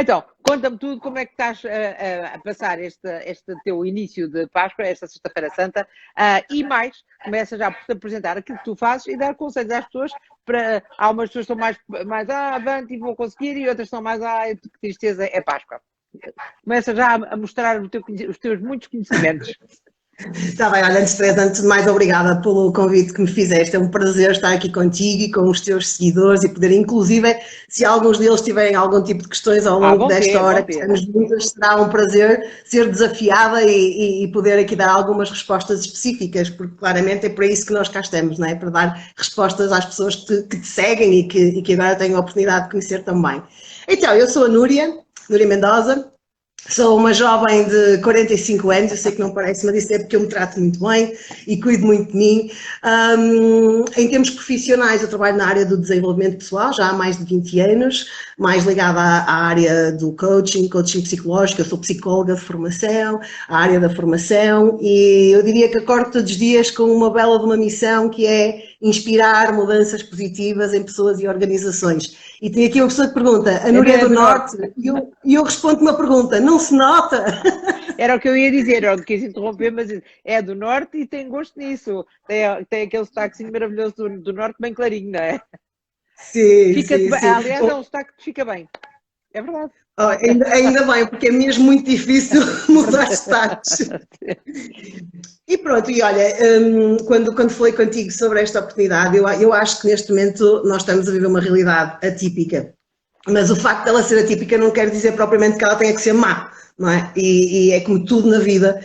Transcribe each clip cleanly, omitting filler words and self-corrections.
Então, conta-me tudo, como é que estás a passar este teu início de Páscoa, esta Sexta-feira Santa, e mais, começa já por te apresentar aquilo que tu fazes e dar conselhos às pessoas. Há umas pessoas que estão mais avante e vão conseguir, e outras estão mais, que tristeza, é Páscoa. Começa já a mostrar os teus muitos conhecimentos. Está bem, olha, antes de mais, obrigada pelo convite que me fizeste. É um prazer estar aqui contigo e com os teus seguidores e poder, inclusive, se alguns deles tiverem algum tipo de questões ao longo desta hora que estamos juntas, será um prazer ser desafiada e poder aqui dar algumas respostas específicas, porque claramente é para isso que nós cá estamos, não é? Para dar respostas às pessoas que te seguem e que agora têm a oportunidade de conhecer também. Então, eu sou a Núria Mendoza. Sou uma jovem de 45 anos, eu sei que não parece, mas isso é porque eu me trato muito bem e cuido muito de mim. Em termos profissionais, eu trabalho na área do desenvolvimento pessoal já há mais de 20 anos, mais ligada à área do coaching psicológico. Eu sou psicóloga de formação, a área da formação, e eu diria que acordo todos os dias com uma bela de uma missão, que é inspirar mudanças positivas em pessoas e organizações. E tem aqui uma pessoa que pergunta, a Núria é do Norte, e eu respondo uma pergunta, não se nota? Era o que eu ia dizer, eu não quis interromper, mas é do Norte e tem gosto nisso. Tem aquele sotaquezinho maravilhoso do Norte, bem clarinho, não é? Sim, sim. Aliás, é um sotaque que fica bem. É verdade. Oh, ainda bem, porque é mesmo muito difícil mudar sotaques. E pronto, e olha, quando falei contigo sobre esta oportunidade, eu acho que neste momento nós estamos a viver uma realidade atípica. Mas o facto dela ser atípica não quer dizer propriamente que ela tenha que ser má, não é? E é como tudo na vida,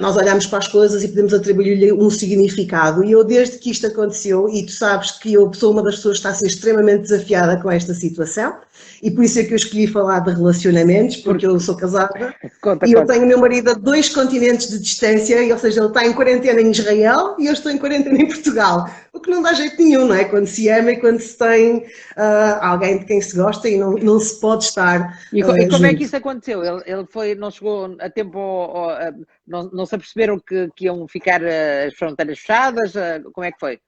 nós olhamos para as coisas e podemos atribuir-lhe um significado. E eu, desde que isto aconteceu, e tu sabes que eu sou uma das pessoas que está a ser extremamente desafiada com esta situação, e por isso é que eu escolhi falar de relacionamentos, porque eu sou casada, eu tenho o meu marido a 2 continentes de distância, ou seja, ele está em quarentena em Israel e eu estou em quarentena em Portugal, o que não dá jeito nenhum, não é? Quando se ama e quando se tem alguém de quem se gosta e não se pode estar E como junto. é que isso aconteceu? Ele não chegou a tempo, não se aperceberam que iam ficar as fronteiras fechadas? Como é que foi?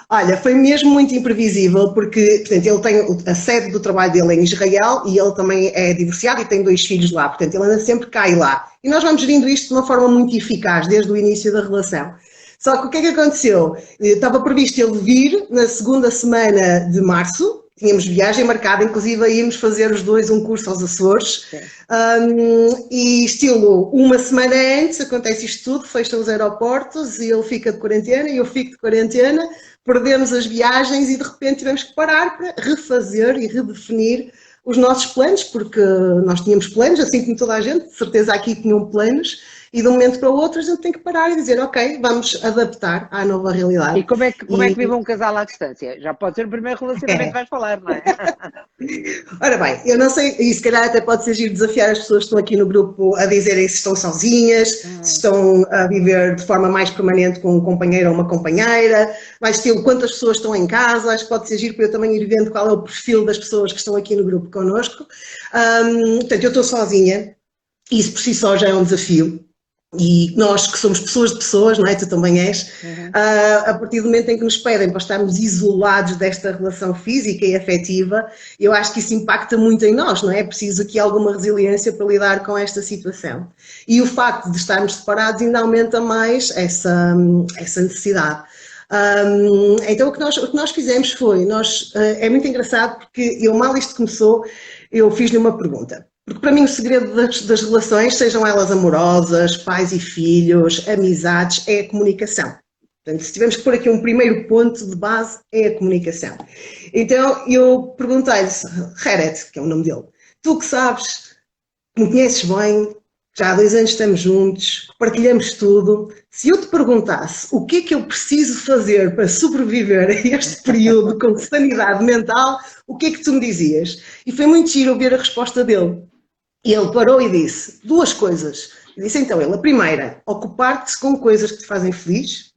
Olha, foi mesmo muito imprevisível, porque, portanto, ele tem a sede do trabalho dele em Israel e ele também é divorciado e tem 2 filhos lá, portanto, ele anda sempre cá e lá. E nós vamos gerindo isto de uma forma muito eficaz, desde o início da relação. Só que o que é que aconteceu? Estava previsto ele vir na segunda semana de março, tínhamos viagem marcada, inclusive íamos fazer os 2 um curso aos Açores, e estilo, uma semana antes acontece isto tudo, fecham os aeroportos e ele fica de quarentena e eu fico de quarentena, perdemos as viagens e de repente tivemos que parar para refazer e redefinir os nossos planos, porque nós tínhamos planos, assim como toda a gente, de certeza aqui tinham planos, e de um momento para o outro a gente tem que parar e dizer, ok, vamos adaptar à nova realidade. E como é que vive um casal à distância? Já pode ser o primeiro relacionamento que vais falar, não é? Ora bem, eu não sei, e se calhar até pode ser giro desafiar as pessoas que estão aqui no grupo a dizerem se estão sozinhas, se estão a viver de forma mais permanente com um companheiro ou uma companheira, mais estilo quantas pessoas estão em casa, acho que pode ser giro para eu também ir vendo qual é o perfil das pessoas que estão aqui no grupo connosco. Portanto, eu estou sozinha, isso por si só já é um desafio. E nós que somos pessoas de pessoas, não é? Tu também és, a partir do momento em que nos pedem para estarmos isolados desta relação física e afetiva, eu acho que isso impacta muito em nós, não é? É preciso aqui alguma resiliência para lidar com esta situação. E o facto de estarmos separados ainda aumenta mais essa necessidade. Então o que nós fizemos foi, é muito engraçado porque eu mal isto começou, eu fiz-lhe uma pergunta. Porque para mim o segredo das relações, sejam elas amorosas, pais e filhos, amizades, é a comunicação. Portanto, se tivermos que pôr aqui um primeiro ponto de base, é a comunicação. Então eu perguntei-lhe, Heret, que é o nome dele, tu que sabes, me conheces bem, já há 2 anos estamos juntos, partilhamos tudo, se eu te perguntasse o que é que eu preciso fazer para sobreviver a este período com sanidade mental, o que é que tu me dizias? E foi muito giro ouvir a resposta dele. E ele parou e disse 2 coisas. E disse então ele, a primeira, ocupar-te com coisas que te fazem feliz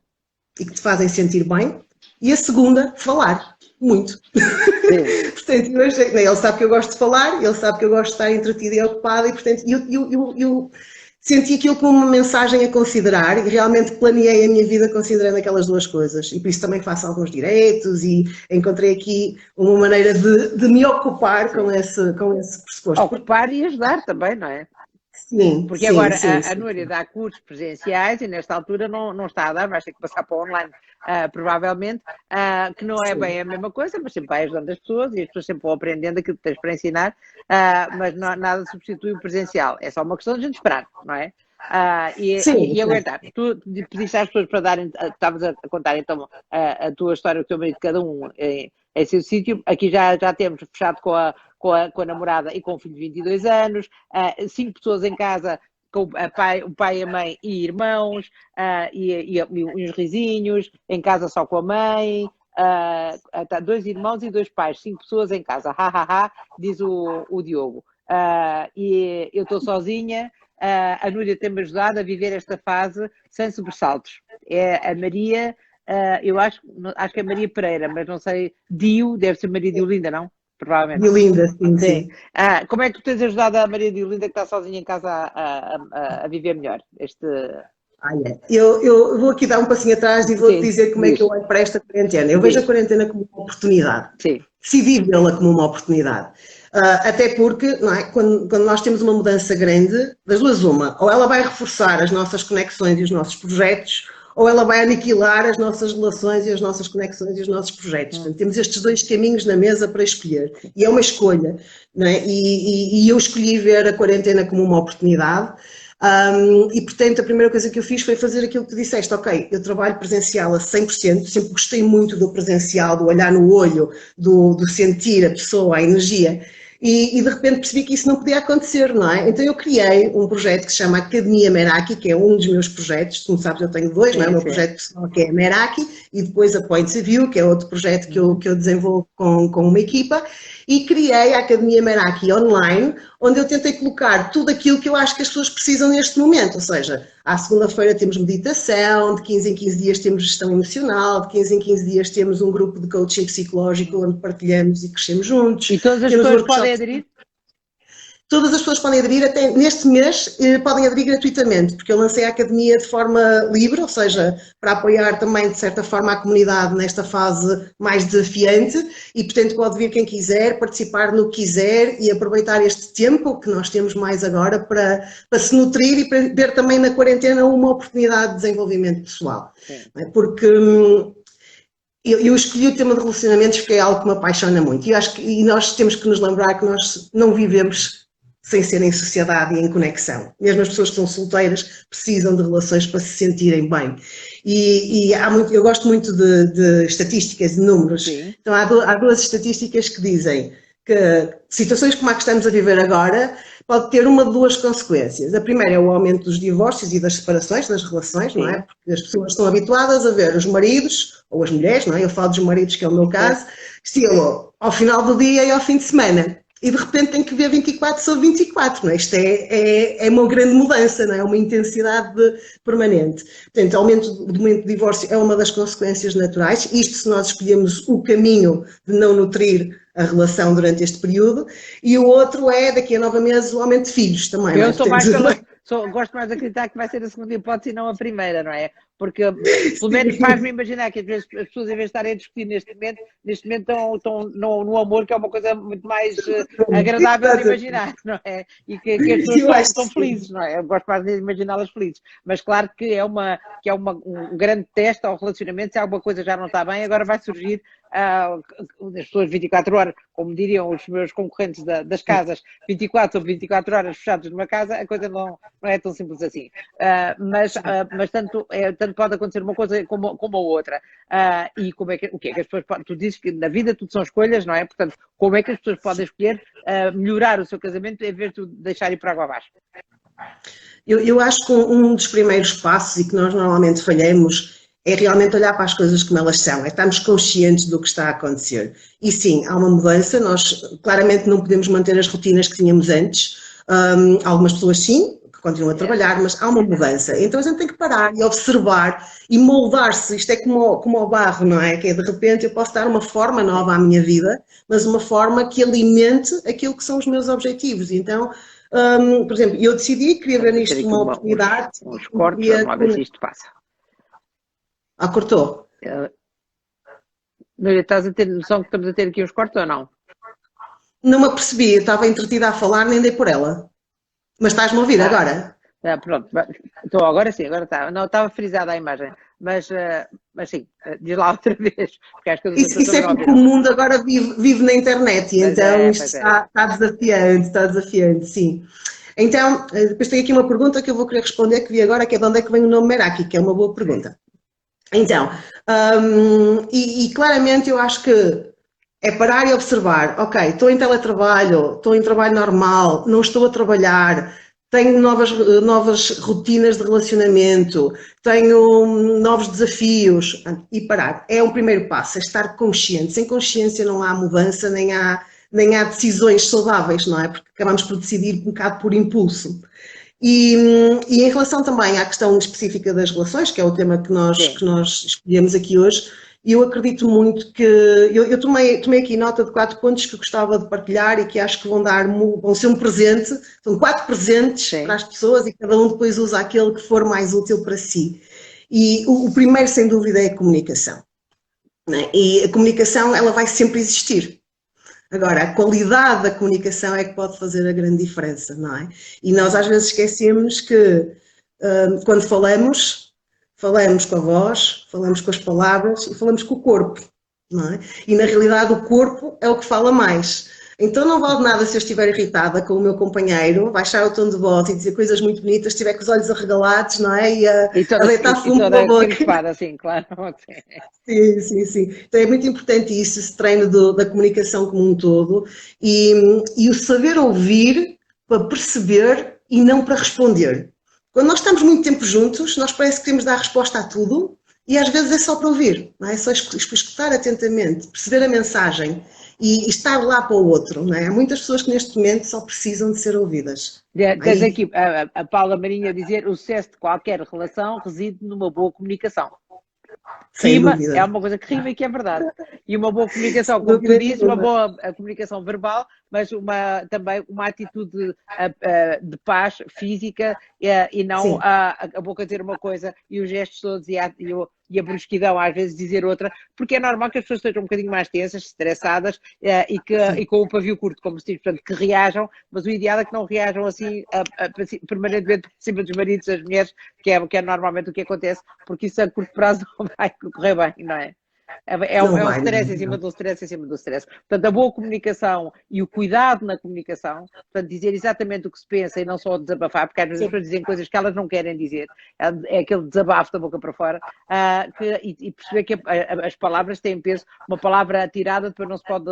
e que te fazem sentir bem. E a segunda, falar. Muito. Portanto, ele sabe que eu gosto de falar, ele sabe que eu gosto de estar entretida e ocupada e, portanto, senti aquilo como uma mensagem a considerar e realmente planeei a minha vida considerando aquelas duas coisas. E por isso também faço alguns direitos e encontrei aqui uma maneira de me ocupar com esse pressuposto. Ocupar e ajudar também, não é? Sim, porque sim, agora sim, a Núria dá cursos presenciais e nesta altura não está a dar, vais ter que passar para online, provavelmente, que não é bem a mesma coisa, mas sempre vai ajudando as pessoas e as pessoas sempre vão aprendendo aquilo que tens para ensinar, mas nada substitui o presencial, é só uma questão de a gente esperar, não é? E aguentar. Tu pediste às pessoas para darem, estavas a contar então a tua história, o teu marido, cada um em seu sítio. Aqui já temos fechado com a namorada e com o filho de 22 anos, 5 pessoas em casa, com o pai, a mãe e irmãos, e uns risinhos, em casa só com a mãe, 2 irmãos e 2 pais, 5 pessoas em casa, diz o Diogo. E eu estou sozinha, a Núria tem-me ajudado a viver esta fase sem sobressaltos. É a Maria, eu acho que é Maria Pereira, mas não sei, deve ser Maria Diolinda, não? Provavelmente. Diolinda, sim. Como é que tu tens ajudado a Maria Diolinda, que está sozinha em casa, a viver melhor? Eu vou aqui dar um passinho atrás e vou-te dizer como é que eu olho para esta quarentena. Eu vejo a quarentena como uma oportunidade. Sim. Decidi vê-la como uma oportunidade. Até porque, não é, quando nós temos uma mudança grande, das duas uma, ou ela vai reforçar as nossas conexões e os nossos projetos, ou ela vai aniquilar as nossas relações e as nossas conexões e os nossos projetos. Portanto, temos estes dois caminhos na mesa para escolher. E é uma escolha. Não é? E eu escolhi ver a quarentena como uma oportunidade. E, portanto, a primeira coisa que eu fiz foi fazer aquilo que tu disseste. Ok, eu trabalho presencial a 100%, sempre gostei muito do presencial, do olhar no olho, do sentir a pessoa, a energia. E de repente percebi que isso não podia acontecer, não é? Então eu criei um projeto que se chama Academia Meraki, que é um dos meus projetos, como sabes eu tenho dois, não é? O meu projeto pessoal que é Meraki e depois a Points of View, que é outro projeto que eu desenvolvo com uma equipa, e criei a Academia Meraki online, onde eu tentei colocar tudo aquilo que eu acho que as pessoas precisam neste momento, ou seja, à segunda-feira temos meditação, de 15 em 15 dias temos gestão emocional, de 15 em 15 dias temos um grupo de coaching psicológico onde partilhamos e crescemos juntos. E todas as pessoas podem aderir? Todas as pessoas podem aderir, até neste mês podem aderir gratuitamente, porque eu lancei a Academia de forma livre, ou seja, para apoiar também, de certa forma, a comunidade nesta fase mais desafiante e, portanto, pode vir quem quiser, participar no que quiser e aproveitar este tempo que nós temos mais agora para se nutrir e para ver também na quarentena uma oportunidade de desenvolvimento pessoal. Porque eu escolhi o tema de relacionamentos porque é algo que me apaixona muito e nós temos que nos lembrar que nós não vivemos sem ser em sociedade e em conexão. Mesmo as pessoas que são solteiras precisam de relações para se sentirem bem. Eu gosto muito de estatísticas, de números. Sim. Então há duas estatísticas que dizem que situações como a que estamos a viver agora pode ter uma de duas consequências. A primeira é o aumento dos divórcios e das separações das relações, não é? Porque as pessoas estão habituadas a ver os maridos, ou as mulheres, não é? Eu falo dos maridos, que é o meu caso, estilo ao final do dia e ao fim de semana. E de repente tem que ver 24 sobre 24, não é? Isto é uma grande mudança, não é? Uma intensidade permanente. Portanto, o aumento do divórcio é uma das consequências naturais, isto se nós escolhemos o caminho de não nutrir a relação durante este período, e o outro é, daqui a 9 meses, o aumento de filhos também. Eu gosto mais de acreditar que vai ser a segunda hipótese e não a primeira, não é? Porque, pelo menos, faz-me imaginar que às vezes as pessoas, em vez de estarem a discutir neste momento estão no amor, que é uma coisa muito mais agradável de imaginar, não é? E que as pessoas estão felizes, não é? Eu gosto mais de imaginá-las felizes. Mas claro que é um grande teste ao relacionamento, se alguma coisa já não está bem, agora vai surgir as pessoas 24 horas, como diriam os meus concorrentes das casas, 24 ou 24 horas fechados numa casa, a coisa não é tão simples assim. Mas tanto pode acontecer uma coisa como a outra. E o que é que as pessoas podem... Tu dizes que na vida tudo são escolhas, não é? Portanto, como é que as pessoas podem escolher melhorar o seu casamento em vez de deixar ir para água abaixo? Eu acho que um dos primeiros passos, e que nós normalmente falhamos, é realmente olhar para as coisas como elas são, é estarmos conscientes do que está a acontecer. E sim, há uma mudança, nós claramente não podemos manter as rotinas que tínhamos antes, algumas pessoas sim, que continuam a trabalhar, mas há uma mudança. Então a gente tem que parar e observar e moldar-se, isto é como o barro, não é? Que é, de repente eu posso dar uma forma nova à minha vida, mas uma forma que alimente aquilo que são os meus objetivos. Então Por exemplo, eu decidi que queria ver Vamos ter nisto aqui uma oportunidade. uns cortes, vamos lá ver se isto passa. Ah, cortou? Estás a ter noção que estamos a ter aqui uns cortes ou não? Não me apercebi, eu estava entretida a falar, nem dei por ela. Mas estás-me a ouvir agora? Pronto, estou agora sim, agora está. Não, estava frisada a imagem, mas sim, diz lá outra vez, porque acho que Isso é porque o mundo agora vive na internet e então isto está desafiante, sim. Então, depois tenho aqui uma pergunta que eu vou querer responder, que vi agora, que é de onde é que vem o nome Meraki, que é uma boa pergunta. Então, e claramente eu acho que é parar e observar, ok, estou em teletrabalho, estou em trabalho normal, não estou a trabalhar, tenho novas rotinas de relacionamento, tenho novos desafios, e parar. É o primeiro passo, é estar consciente. Sem consciência não há mudança, nem há decisões saudáveis, não é? Porque acabamos por decidir um bocado por impulso. E em relação também à questão específica das relações, que é o tema que nós escolhemos aqui hoje, eu acredito muito que, eu tomei aqui nota de 4 pontos que gostava de partilhar e que acho que vão ser um presente, são 4 presentes para as pessoas e cada um depois usa aquele que for mais útil para si. E o primeiro, sem dúvida, é a comunicação. Né? E a comunicação, ela vai sempre existir. Agora, a qualidade da comunicação é que pode fazer a grande diferença, não é? E nós às vezes esquecemos que quando falamos com a voz, falamos com as palavras e falamos com o corpo, não é? E na realidade o corpo é o que fala mais. Então não vale nada se eu estiver irritada com o meu companheiro, baixar o tom de voz e dizer coisas muito bonitas, estiver com os olhos arregalados, não é? E a deitar fumo pela boca. Sim, claro. Sim. Então é muito importante isso, esse treino da comunicação como um todo e o saber ouvir para perceber e não para responder. Quando nós estamos muito tempo juntos, nós parece que queremos dar resposta a tudo e às vezes é só para ouvir, não é? É só escutar atentamente, perceber a mensagem e estar lá para o outro, não é? Há muitas pessoas que neste momento só precisam de ser ouvidas. Tens aqui a Paula Marinho a dizer: o sucesso de qualquer relação reside numa boa comunicação. Rima é uma coisa que rima e que é verdade. E uma boa comunicação, como tu dizes, uma boa comunicação verbal, mas também uma atitude de paz física e não a boca dizer uma coisa e os gestos todos e a brusquidão às vezes dizer outra, porque é normal que as pessoas estejam um bocadinho mais tensas, estressadas e com o pavio curto, como se diz, portanto, que reajam, mas o ideal é que não reajam assim permanentemente por cima dos maridos das mulheres, que é normalmente o que acontece, porque isso a curto prazo não vai correr bem, não é? É um stress em cima do stress em cima do stress. Portanto, a boa comunicação e o cuidado na comunicação, portanto, dizer exatamente o que se pensa e não só desabafar, porque às vezes as pessoas dizem coisas que elas não querem dizer, é aquele desabafo da boca para fora, e perceber que as palavras têm peso, uma palavra atirada depois não se pode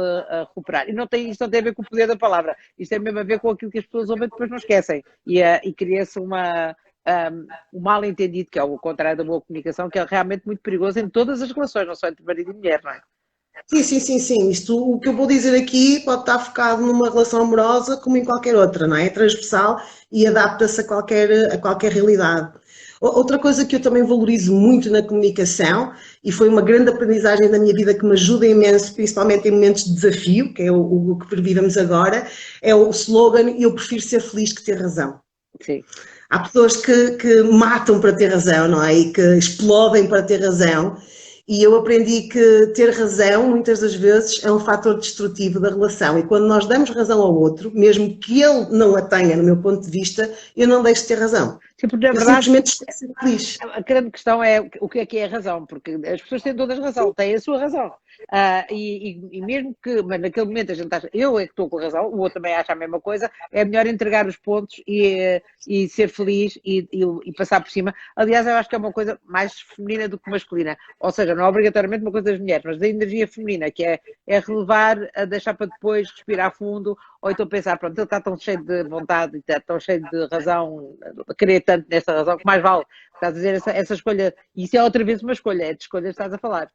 recuperar. E isto não tem a ver com o poder da palavra, isto tem mesmo a ver com aquilo que as pessoas ouvem e depois não esquecem. E cria-se um mal-entendido, que é o contrário da boa comunicação, que é realmente muito perigoso em todas as relações, não só entre marido e mulher, não é? Sim. Isto, o que eu vou dizer aqui pode estar focado numa relação amorosa como em qualquer outra, não é? É transversal e adapta-se a qualquer realidade. Outra coisa que eu também valorizo muito na comunicação, e foi uma grande aprendizagem da minha vida que me ajuda imenso, principalmente em momentos de desafio, que é o que vivemos agora, é o slogan: eu prefiro ser feliz que ter razão. Sim. Há pessoas que matam para ter razão, não é? E que explodem para ter razão. E eu aprendi que ter razão, muitas das vezes, é um fator destrutivo da relação. E quando nós damos razão ao outro, mesmo que ele não a tenha, no meu ponto de vista, eu não deixo de ter razão. Sim, porque, na verdade, a grande questão é o que é a razão, porque as pessoas têm todas razão, têm a sua razão. E mesmo que, mas naquele momento a gente acha, eu é que estou com razão, o outro também acha a mesma coisa, é melhor entregar os pontos e ser feliz e passar por cima. Aliás, eu acho que é uma coisa mais feminina do que masculina, ou seja, não é obrigatoriamente uma coisa das mulheres, mas da energia feminina, que é relevar, a deixar para depois respirar fundo, ou então pensar, pronto, ele está tão cheio de vontade, está tão cheio de razão, querer tanto nessa razão, que mais vale, estás a dizer, essa escolha, e isso é outra vez uma escolha, é de escolhas que estás a falar.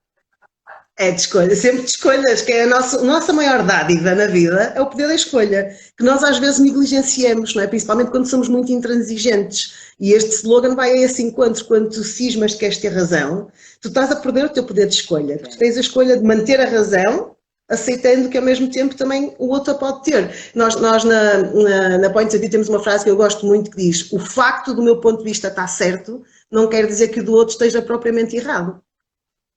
É de escolha, sempre de escolhas, que é a nossa maior dádiva na vida, é o poder da escolha, que nós às vezes negligenciamos, não é? Principalmente quando somos muito intransigentes. E este slogan vai a esse encontro: quando tu cismas que queres ter razão, tu estás a perder o teu poder de escolha. Tu tens a escolha de manter a razão aceitando que ao mesmo tempo também o outro a pode ter. Nós na Points of View temos uma frase que eu gosto muito que diz: o facto do meu ponto de vista estar certo não quer dizer que o do outro esteja propriamente errado.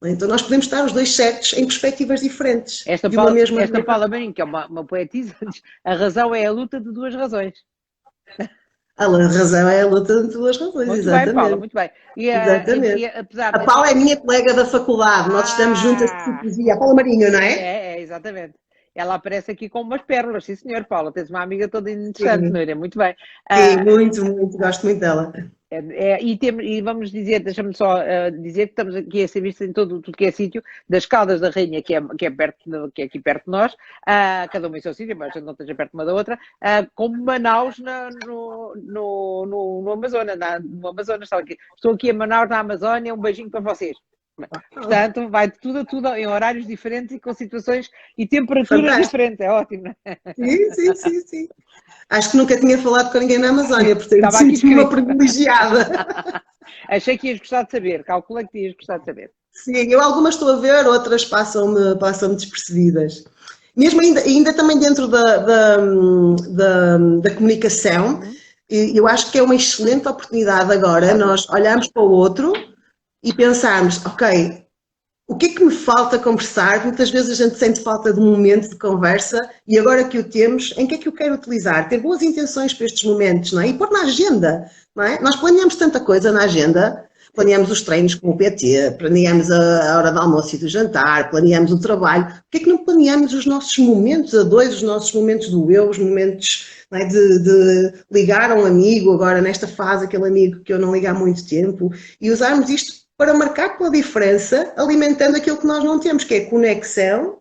Então nós podemos estar os dois certos em perspectivas diferentes. Esta Paula Marinho, que é uma poetisa, diz, a razão é a luta de duas razões. A razão é a luta de duas razões, Muito exatamente. bem, Paula, muito bem. Exatamente. A Paula é minha colega da faculdade, nós estamos juntas de psicologia. A Paula Marinho, não é? Exatamente. Ela aparece aqui com umas pérolas, sim senhor, Paula, tens uma amiga toda interessante, não é? Muito bem. Sim, muito, gosto muito dela. E vamos dizer, deixa-me só dizer que estamos aqui a ser vistos em tudo que é sítio, das Caldas da Rainha, que é aqui perto de nós, cada uma em seu sítio, mas a gente não esteja perto uma da outra, como Manaus no Amazonas, no Amazonas, estou aqui em Manaus, na Amazónia, um beijinho para vocês. Portanto, vai de tudo a tudo em horários diferentes e com situações e temperaturas diferentes, é ótimo. Sim. Acho que nunca tinha falado com ninguém na Amazónia, portanto sinto-me uma privilegiada. Achei que ias gostar de saber, calculei que ias gostar de saber. Sim, eu algumas estou a ver, outras passam-me despercebidas. Mesmo ainda também dentro da comunicação, eu acho que é uma excelente oportunidade agora nós olharmos para o outro e pensarmos, ok, o que é que me falta conversar? Muitas vezes a gente sente falta de um momento de conversa e agora que o temos, em que é que eu quero utilizar? Ter boas intenções para estes momentos, não é? E pôr na agenda, não é? Nós planeamos tanta coisa na agenda, planeamos os treinos com o PT, planeamos a hora do almoço e do jantar, planeamos o trabalho. Por que é que não planeamos os nossos momentos a dois, os nossos momentos do eu, os momentos, não é, de ligar a um amigo, agora nesta fase, aquele amigo que eu não ligo há muito tempo, e usarmos isto para marcar pela diferença, alimentando aquilo que nós não temos, que é conexão,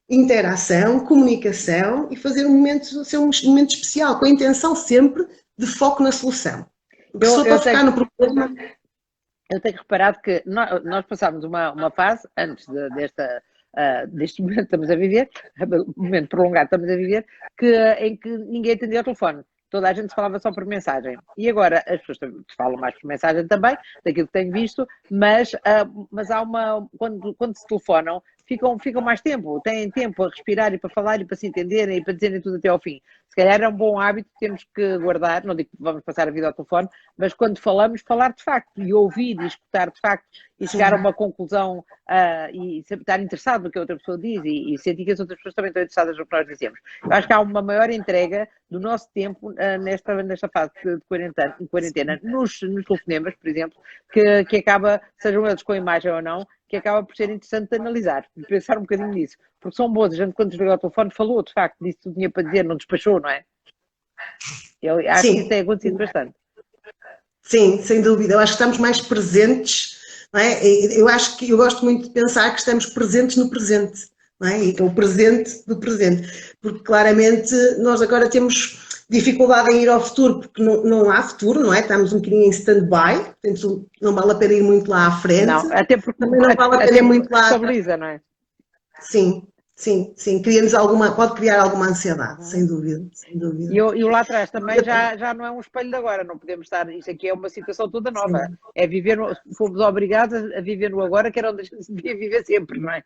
interação, comunicação e fazer um momento, ser um momento especial, com a intenção sempre de foco na solução. Porque se for para focar no problema... Eu tenho reparado que nós passámos uma fase, antes deste momento que estamos a viver, momento prolongado que estamos a viver, em que ninguém atendia ao telefone. Toda a gente se falava só por mensagem. E agora as pessoas falam mais por mensagem também, daquilo que tenho visto, mas há quando se telefonam, ficam mais tempo, têm tempo a respirar e para falar e para se entenderem e para dizerem tudo até ao fim. Se calhar é um bom hábito que temos que guardar, não digo que vamos passar a vida ao telefone, mas quando falamos, falar de facto e ouvir e escutar de facto e chegar a uma conclusão e estar interessado no que a outra pessoa diz e sentir que as outras pessoas também estão interessadas no que nós dizemos. Eu acho que há uma maior entrega do nosso tempo nesta fase de quarentena nos telefonemas, por exemplo, que acaba, sejam eles com imagem ou não, que acaba por ser interessante de analisar e pensar um bocadinho nisso. Porque são boas, a gente quando desligou o telefone falou, de facto, disse que tinha para dizer, não despachou, não é? Eu acho que isso tem acontecido bastante. Sim, sem dúvida. Eu acho que estamos mais presentes, não é? Eu gosto muito de pensar que estamos presentes no presente, não é? E que é o presente do presente. Porque claramente nós agora temos dificuldade em ir ao futuro, porque não há futuro, não é? Estamos um bocadinho em stand-by, portanto não vale a pena ir muito lá à frente. Não, até porque também não vale a pena ir muito lá. Estabiliza, não é? Sim. Pode criar alguma ansiedade, sem dúvida. E o lá atrás também já não é um espelho de agora, não podemos estar, isto aqui é uma situação toda nova, sim. É viver, fomos obrigados a viver no agora, que era onde a gente devia viver sempre, não é?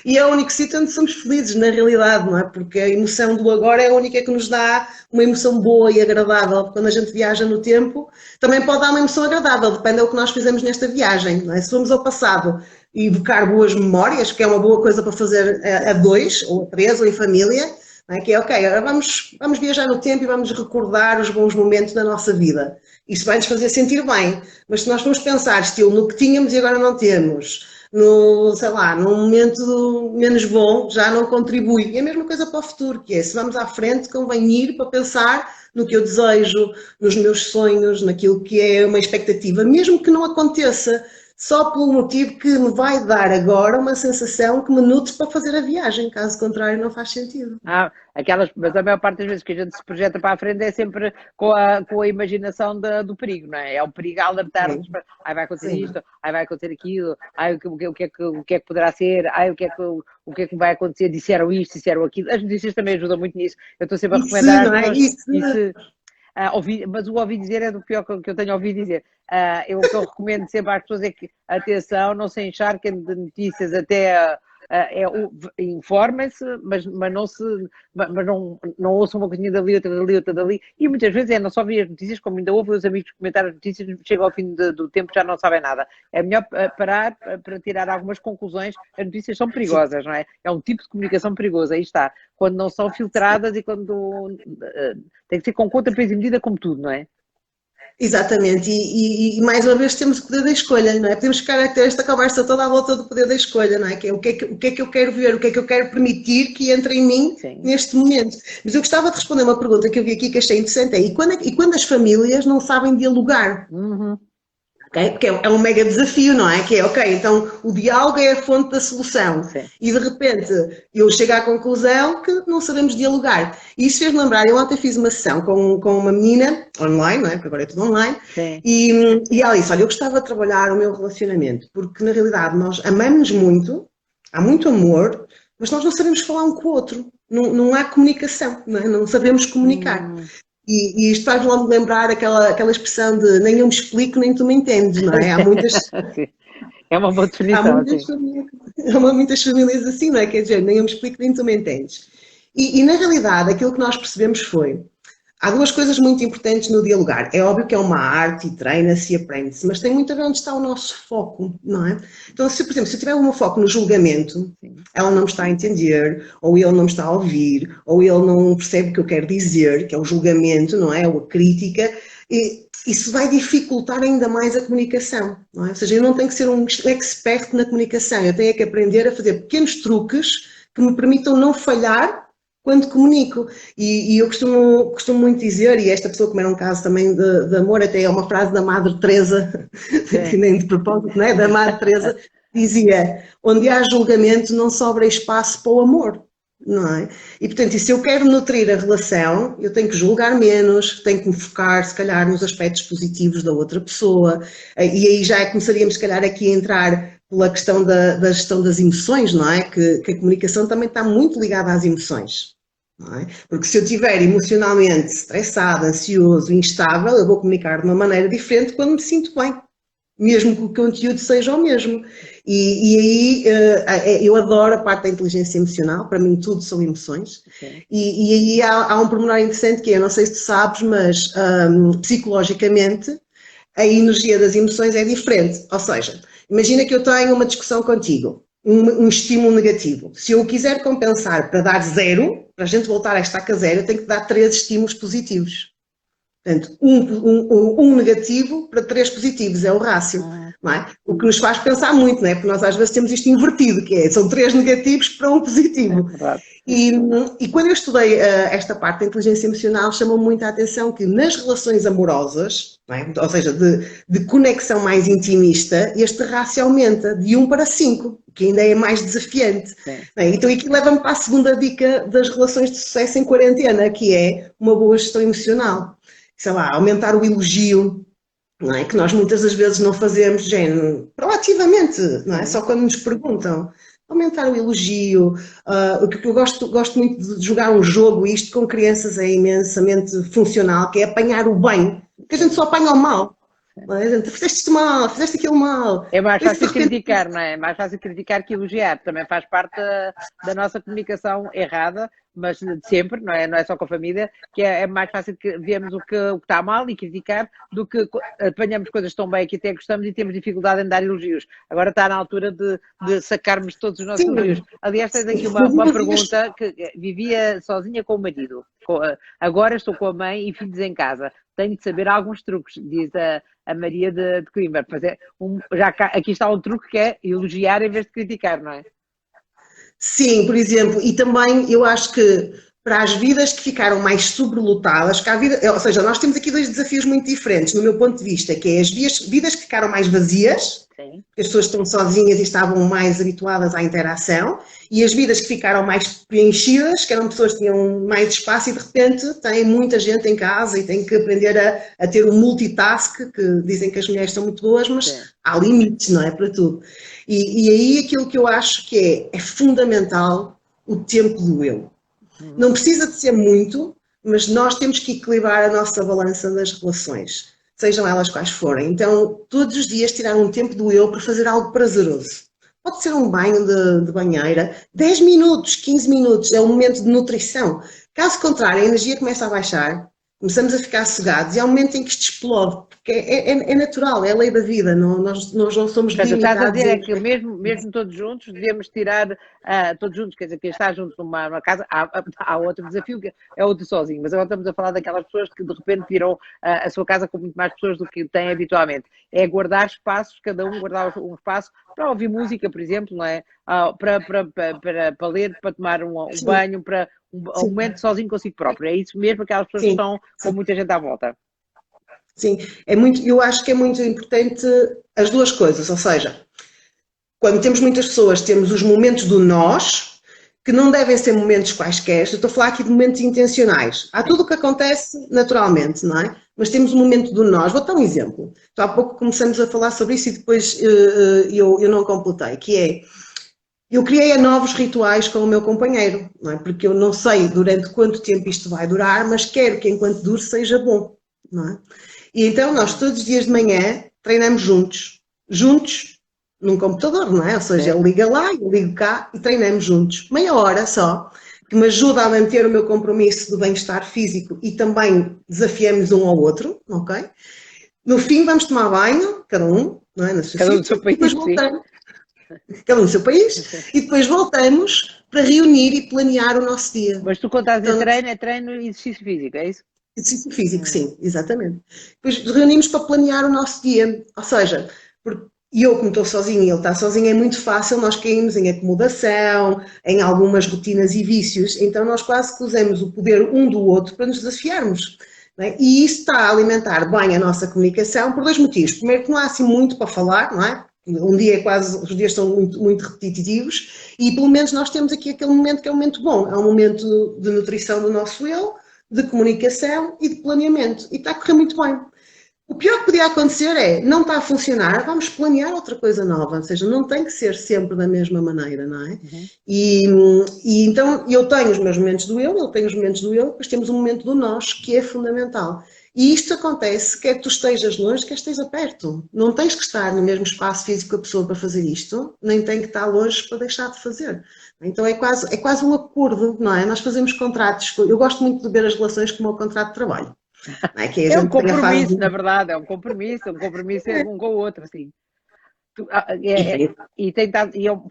E é o único sítio onde somos felizes, na realidade, não é? Porque a emoção do agora é a única que nos dá uma emoção boa e agradável. Quando a gente viaja no tempo, também pode dar uma emoção agradável, depende do que nós fizemos nesta viagem, não é? Se formos ao passado e evocar boas memórias, que é uma boa coisa para fazer a dois, ou a três, ou em família, não é? Que é ok, agora vamos viajar no tempo e vamos recordar os bons momentos da nossa vida. Isso vai nos fazer sentir bem, mas se nós formos pensar, estilo, no que tínhamos e agora não temos, num momento menos bom, já não contribui. E a mesma coisa para o futuro, que é, se vamos à frente, convém ir para pensar no que eu desejo, nos meus sonhos, naquilo que é uma expectativa, mesmo que não aconteça, só pelo motivo que me vai dar agora uma sensação que me nutre para fazer a viagem, caso contrário não faz sentido. Mas a maior parte das vezes que a gente se projeta para a frente é sempre com a imaginação do perigo, não é? É o perigo a alertar-nos para, vai acontecer isto, vai acontecer aquilo, o que é que poderá ser, o que é que vai acontecer, disseram isto, disseram aquilo. As notícias também ajudam muito nisso. Eu estou sempre a recomendar às pessoas. Mas o ouvir dizer é do pior que eu tenho ouvido dizer. O que eu recomendo sempre às pessoas é que, atenção, não se encharquem de notícias até informem-se, mas não ouçam uma coisinha dali, outra dali, outra dali. E muitas vezes não só vi as notícias, como ainda houve os amigos comentar as notícias, chega ao fim do tempo já não sabem nada. É melhor parar para tirar algumas conclusões. As notícias são perigosas, não é? É um tipo de comunicação perigoso, aí está. Quando não são filtradas e quando tem que ser com conta, peso e medida, como tudo, não é? Exatamente, e mais uma vez temos o poder da escolha, não é? Podemos ficar a ter esta conversa toda à volta do poder da escolha, não é? Que é o que é que eu quero ver, o que é que eu quero permitir que entre em mim neste momento. Mas eu gostava de responder uma pergunta que eu vi aqui que achei interessante, e quando as famílias não sabem dialogar? Okay? Porque é um mega desafio, não é? Que é, ok, então o diálogo é a fonte da solução. Sim. E de repente eu chego à conclusão que não sabemos dialogar. E isso fez-me lembrar, eu ontem fiz uma sessão com uma menina, online, não é? Porque agora é tudo online, e ela disse, olha, eu gostava de trabalhar o meu relacionamento, porque na realidade nós amamos muito, há muito amor, mas nós não sabemos falar um com o outro. Não há comunicação, não é? Não sabemos comunicar. E isto faz logo lembrar aquela expressão de nem eu me explico, nem tu me entendes, não é? Há muitas... É uma boa definição. Há muitas famílias assim, não é? Quer dizer, nem eu me explico, nem tu me entendes. E na realidade, aquilo que nós percebemos foi... Há duas coisas muito importantes no dialogar. É óbvio que é uma arte e treina-se e aprende-se, mas tem muito a ver onde está o nosso foco, não é? Então, por exemplo, se eu tiver o meu foco no julgamento, ela não me está a entender, ou ele não me está a ouvir, ou ele não percebe o que eu quero dizer, que é o julgamento, não é? Ou a crítica, e isso vai dificultar ainda mais a comunicação, não é? Ou seja, eu não tenho que ser um expert na comunicação, eu tenho que aprender a fazer pequenos truques que me permitam não falhar quando comunico. E eu costumo muito dizer, e esta pessoa, como era um caso também de amor, até é uma frase da Madre Teresa, nem de propósito, não é? Da Madre Teresa, dizia, onde há julgamento não sobra espaço para o amor, não é? E portanto, se eu quero nutrir a relação, eu tenho que julgar menos, tenho que me focar, se calhar, nos aspectos positivos da outra pessoa, e aí já começaríamos, se calhar, aqui a entrar pela questão da gestão das emoções, não é? Que a comunicação também está muito ligada às emoções, não é? Porque se eu estiver emocionalmente estressado, ansioso, instável, eu vou comunicar de uma maneira diferente quando me sinto bem, mesmo que o conteúdo seja o mesmo. E aí eu adoro a parte da inteligência emocional, para mim tudo são emoções, e aí há um pormenor interessante que é, não sei se tu sabes, mas psicologicamente a energia das emoções é diferente, ou seja, imagina que eu tenho uma discussão contigo, um estímulo negativo. Se eu quiser compensar para dar 0, para a gente voltar à estaca 0, eu tenho que dar 3 estímulos positivos. Portanto, um negativo para 3 positivos, é o rácio, não é? O que nos faz pensar muito, não é? Porque nós às vezes temos isto invertido, que é, são 3 negativos para 1 positivo. E quando eu estudei esta parte da inteligência emocional, chamou muito a atenção que nas relações amorosas, não é? Ou seja, de conexão mais intimista, este rácio aumenta de 1 para 5, que ainda é mais desafiante. Então aqui leva-me para a segunda dica das relações de sucesso em quarentena, que é uma boa gestão emocional. Sei lá, aumentar o elogio, não é? Que nós muitas das vezes não fazemos, proativamente, não é? Só quando nos perguntam. Aumentar o elogio, o que eu gosto muito de jogar um jogo, isto com crianças é imensamente funcional, que é apanhar o bem, porque a gente só apanha o mal. Não é? Fizeste isto mal, fizeste aquilo mal. É mais fácil criticar, não é? É mais fácil criticar que elogiar. Também faz parte da nossa comunicação errada, mas de sempre, não é só com a família, que é mais fácil que vemos o que está mal e criticar do que apanhamos coisas tão bem que até gostamos e temos dificuldade em dar elogios. Agora está na altura de sacarmos todos os nossos elogios. Aliás, tens aqui uma pergunta que vivia sozinha com o marido. Agora estou com a mãe e filhos em casa. Tenho de saber alguns truques, diz a Maria de Coimbra. Aqui está um truque que é elogiar em vez de criticar, não é? Sim, por exemplo, e também eu acho que para as vidas que ficaram mais sobrelotadas, ou seja, nós temos aqui 2 desafios muito diferentes, no meu ponto de vista, que é as vidas que ficaram mais vazias, Sim. as pessoas estão sozinhas e estavam mais habituadas à interação, e as vidas que ficaram mais preenchidas, que eram pessoas que tinham mais espaço e de repente têm muita gente em casa e têm que aprender a ter o multitask, que dizem que as mulheres são muito boas, mas há limites, não é, para tudo. E aí aquilo que eu acho que é fundamental, o tempo do eu. Não precisa de ser muito, mas nós temos que equilibrar a nossa balança das relações, sejam elas quais forem. Então, todos os dias tirar um tempo do eu para fazer algo prazeroso. pode ser um banho de banheira, 10 minutos, 15 minutos, é um momento de nutrição. Caso contrário, a energia começa a baixar, começamos a ficar cegados e é um momento em que isto explode, porque é natural, é a lei da vida, nós não somos Portanto, estás a limitados. dizer é que mesmo todos juntos, devemos tirar, todos juntos, quer dizer, quem está junto numa casa, há outro desafio, que é outro sozinho, mas agora estamos a falar daquelas pessoas que de repente tiram a sua casa com muito mais pessoas do que têm habitualmente. É guardar espaços, cada um guardar um espaço para ouvir música, por exemplo, não é? Para ler, para tomar um banho, para um momento sozinho consigo próprio. É isso mesmo, aquelas pessoas que estão com muita gente à volta. Sim, eu acho que é muito importante as duas coisas, ou seja, quando temos muitas pessoas, temos os momentos do nós, que não devem ser momentos quaisquer, eu estou a falar aqui de momentos intencionais. Há tudo o que acontece naturalmente, não é? Mas temos o momento do nós. Vou dar um exemplo. Então, há pouco começamos a falar sobre isso e depois eu não completei, que é, eu criei novos rituais com o meu companheiro, não é? Porque eu não sei durante quanto tempo isto vai durar, mas quero que enquanto dure seja bom, não é? E então nós todos os dias de manhã treinamos juntos num computador, não é? Ou seja, ele liga lá, eu ligo cá e treinamos juntos. Meia hora só, que me ajuda a manter o meu compromisso do bem-estar físico e também desafiamos um ao outro, ok? No fim vamos tomar banho, cada um, não é? Cada um no seu país, depois voltamos, cada um no seu país, e depois voltamos para reunir e planear o nosso dia. Mas tu quando estás a treino e exercício físico, é isso? Exercício físico, sim, exatamente. Depois reunimos para planear o nosso dia, ou seja, eu como estou sozinha e ele está sozinho, é muito fácil nós caímos em acomodação, em algumas rotinas e vícios, então nós quase que usamos o poder um do outro para nos desafiarmos. Não é? E isso está a alimentar bem a nossa comunicação por dois motivos. Primeiro que não há assim muito para falar, não é? Um dia é quase, os dias são muito repetitivos e pelo menos nós temos aqui aquele momento que é um momento bom, é um momento de nutrição do nosso eu, de comunicação e de planeamento. E está a correr muito bem. O pior que podia acontecer é, não está a funcionar, vamos planear outra coisa nova. Ou seja, não tem que ser sempre da mesma maneira, não é? Uhum. E então eu tenho os meus momentos do eu, ele tem os momentos do eu, depois temos um momento do nós, que é fundamental. E isto acontece quer tu estejas longe, quer esteja perto. Não tens que estar no mesmo espaço físico que a pessoa para fazer isto, nem tem que estar longe para deixar de fazer. Então é quase um acordo, não é? Nós fazemos contratos. Eu gosto muito de ver as relações como um contrato de trabalho. Não é? Que é um compromisso, na verdade, é um compromisso um com o outro, assim.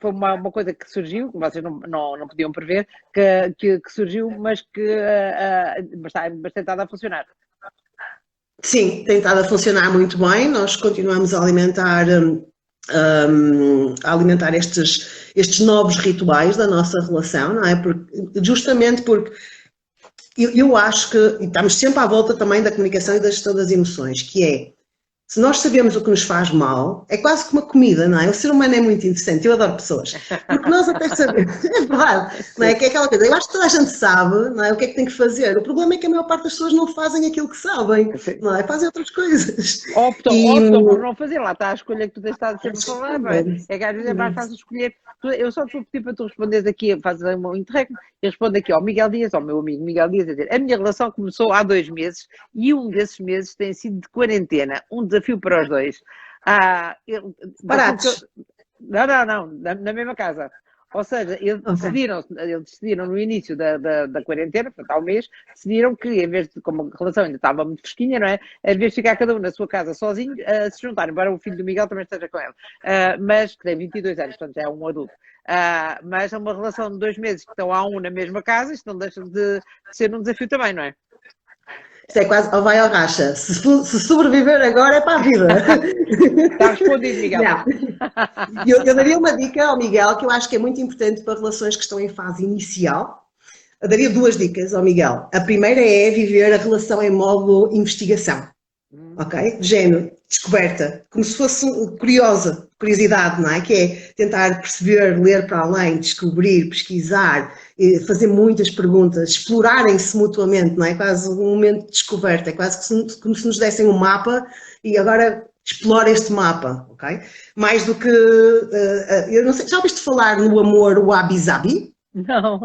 Foi uma coisa que surgiu, que vocês não podiam prever, que surgiu, mas tem estado a funcionar. Sim, tem estado a funcionar muito bem. Nós continuamos a alimentar estes novos rituais da nossa relação, não é? Justamente porque eu acho que, e estamos sempre à volta também da comunicação e da gestão das emoções, que é, se nós sabemos o que nos faz mal, é quase como uma comida, não é? O ser humano é muito interessante, eu adoro pessoas, porque nós até sabemos, é verdade, não é? Que é aquela coisa, eu acho que toda a gente sabe, não é? O que é que tem que fazer, o problema é que a maior parte das pessoas não fazem aquilo que sabem, não é? Fazem outras coisas. Optam por não fazer, lá está a escolha que tu tens estado sempre a falar, não é? É que às vezes é mais fácil escolher, eu só te vou pedir para tu responderes aqui, fazes um interregno, eu respondo aqui ao Miguel Dias, ao meu amigo Miguel Dias, a dizer, a minha relação começou há 2 meses e um desses meses tem sido de quarentena, um desafio para os dois. Parados? Não, na mesma casa. Ou seja, eles decidiram no início da quarentena, portanto há um mês, decidiram que, em vez de, como a relação ainda estava muito fresquinha, não é? Em vez de ficar cada um na sua casa sozinho, se juntarem, embora o filho do Miguel também esteja com ele, mas que tem 22 anos, portanto já é um adulto. Mas é uma relação de 2 meses que estão na mesma casa, isto não deixa de ser um desafio também, não é? Isto é quase ou vai ou racha. Se sobreviver agora é para a vida. Está respondido, Miguel. Eu daria uma dica ao Miguel que eu acho que é muito importante para relações que estão em fase inicial. Eu daria 2 dicas ao Miguel. A primeira é viver a relação em modo investigação. Ok? Género, descoberta. Como se fosse curiosidade, não é? Que é tentar perceber, ler para além, descobrir, pesquisar, fazer muitas perguntas, explorarem-se mutuamente, não é? Quase um momento de descoberta, é quase como se nos dessem um mapa e agora explora este mapa, ok? Mais do que, eu não sei, já ouviste falar no amor wabi-sabi? Não.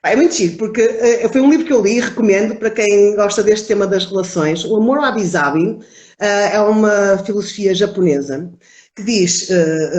É muito giro, porque foi um livro que eu li e recomendo para quem gosta deste tema das relações. O amor wabi-sabi é uma filosofia japonesa que diz,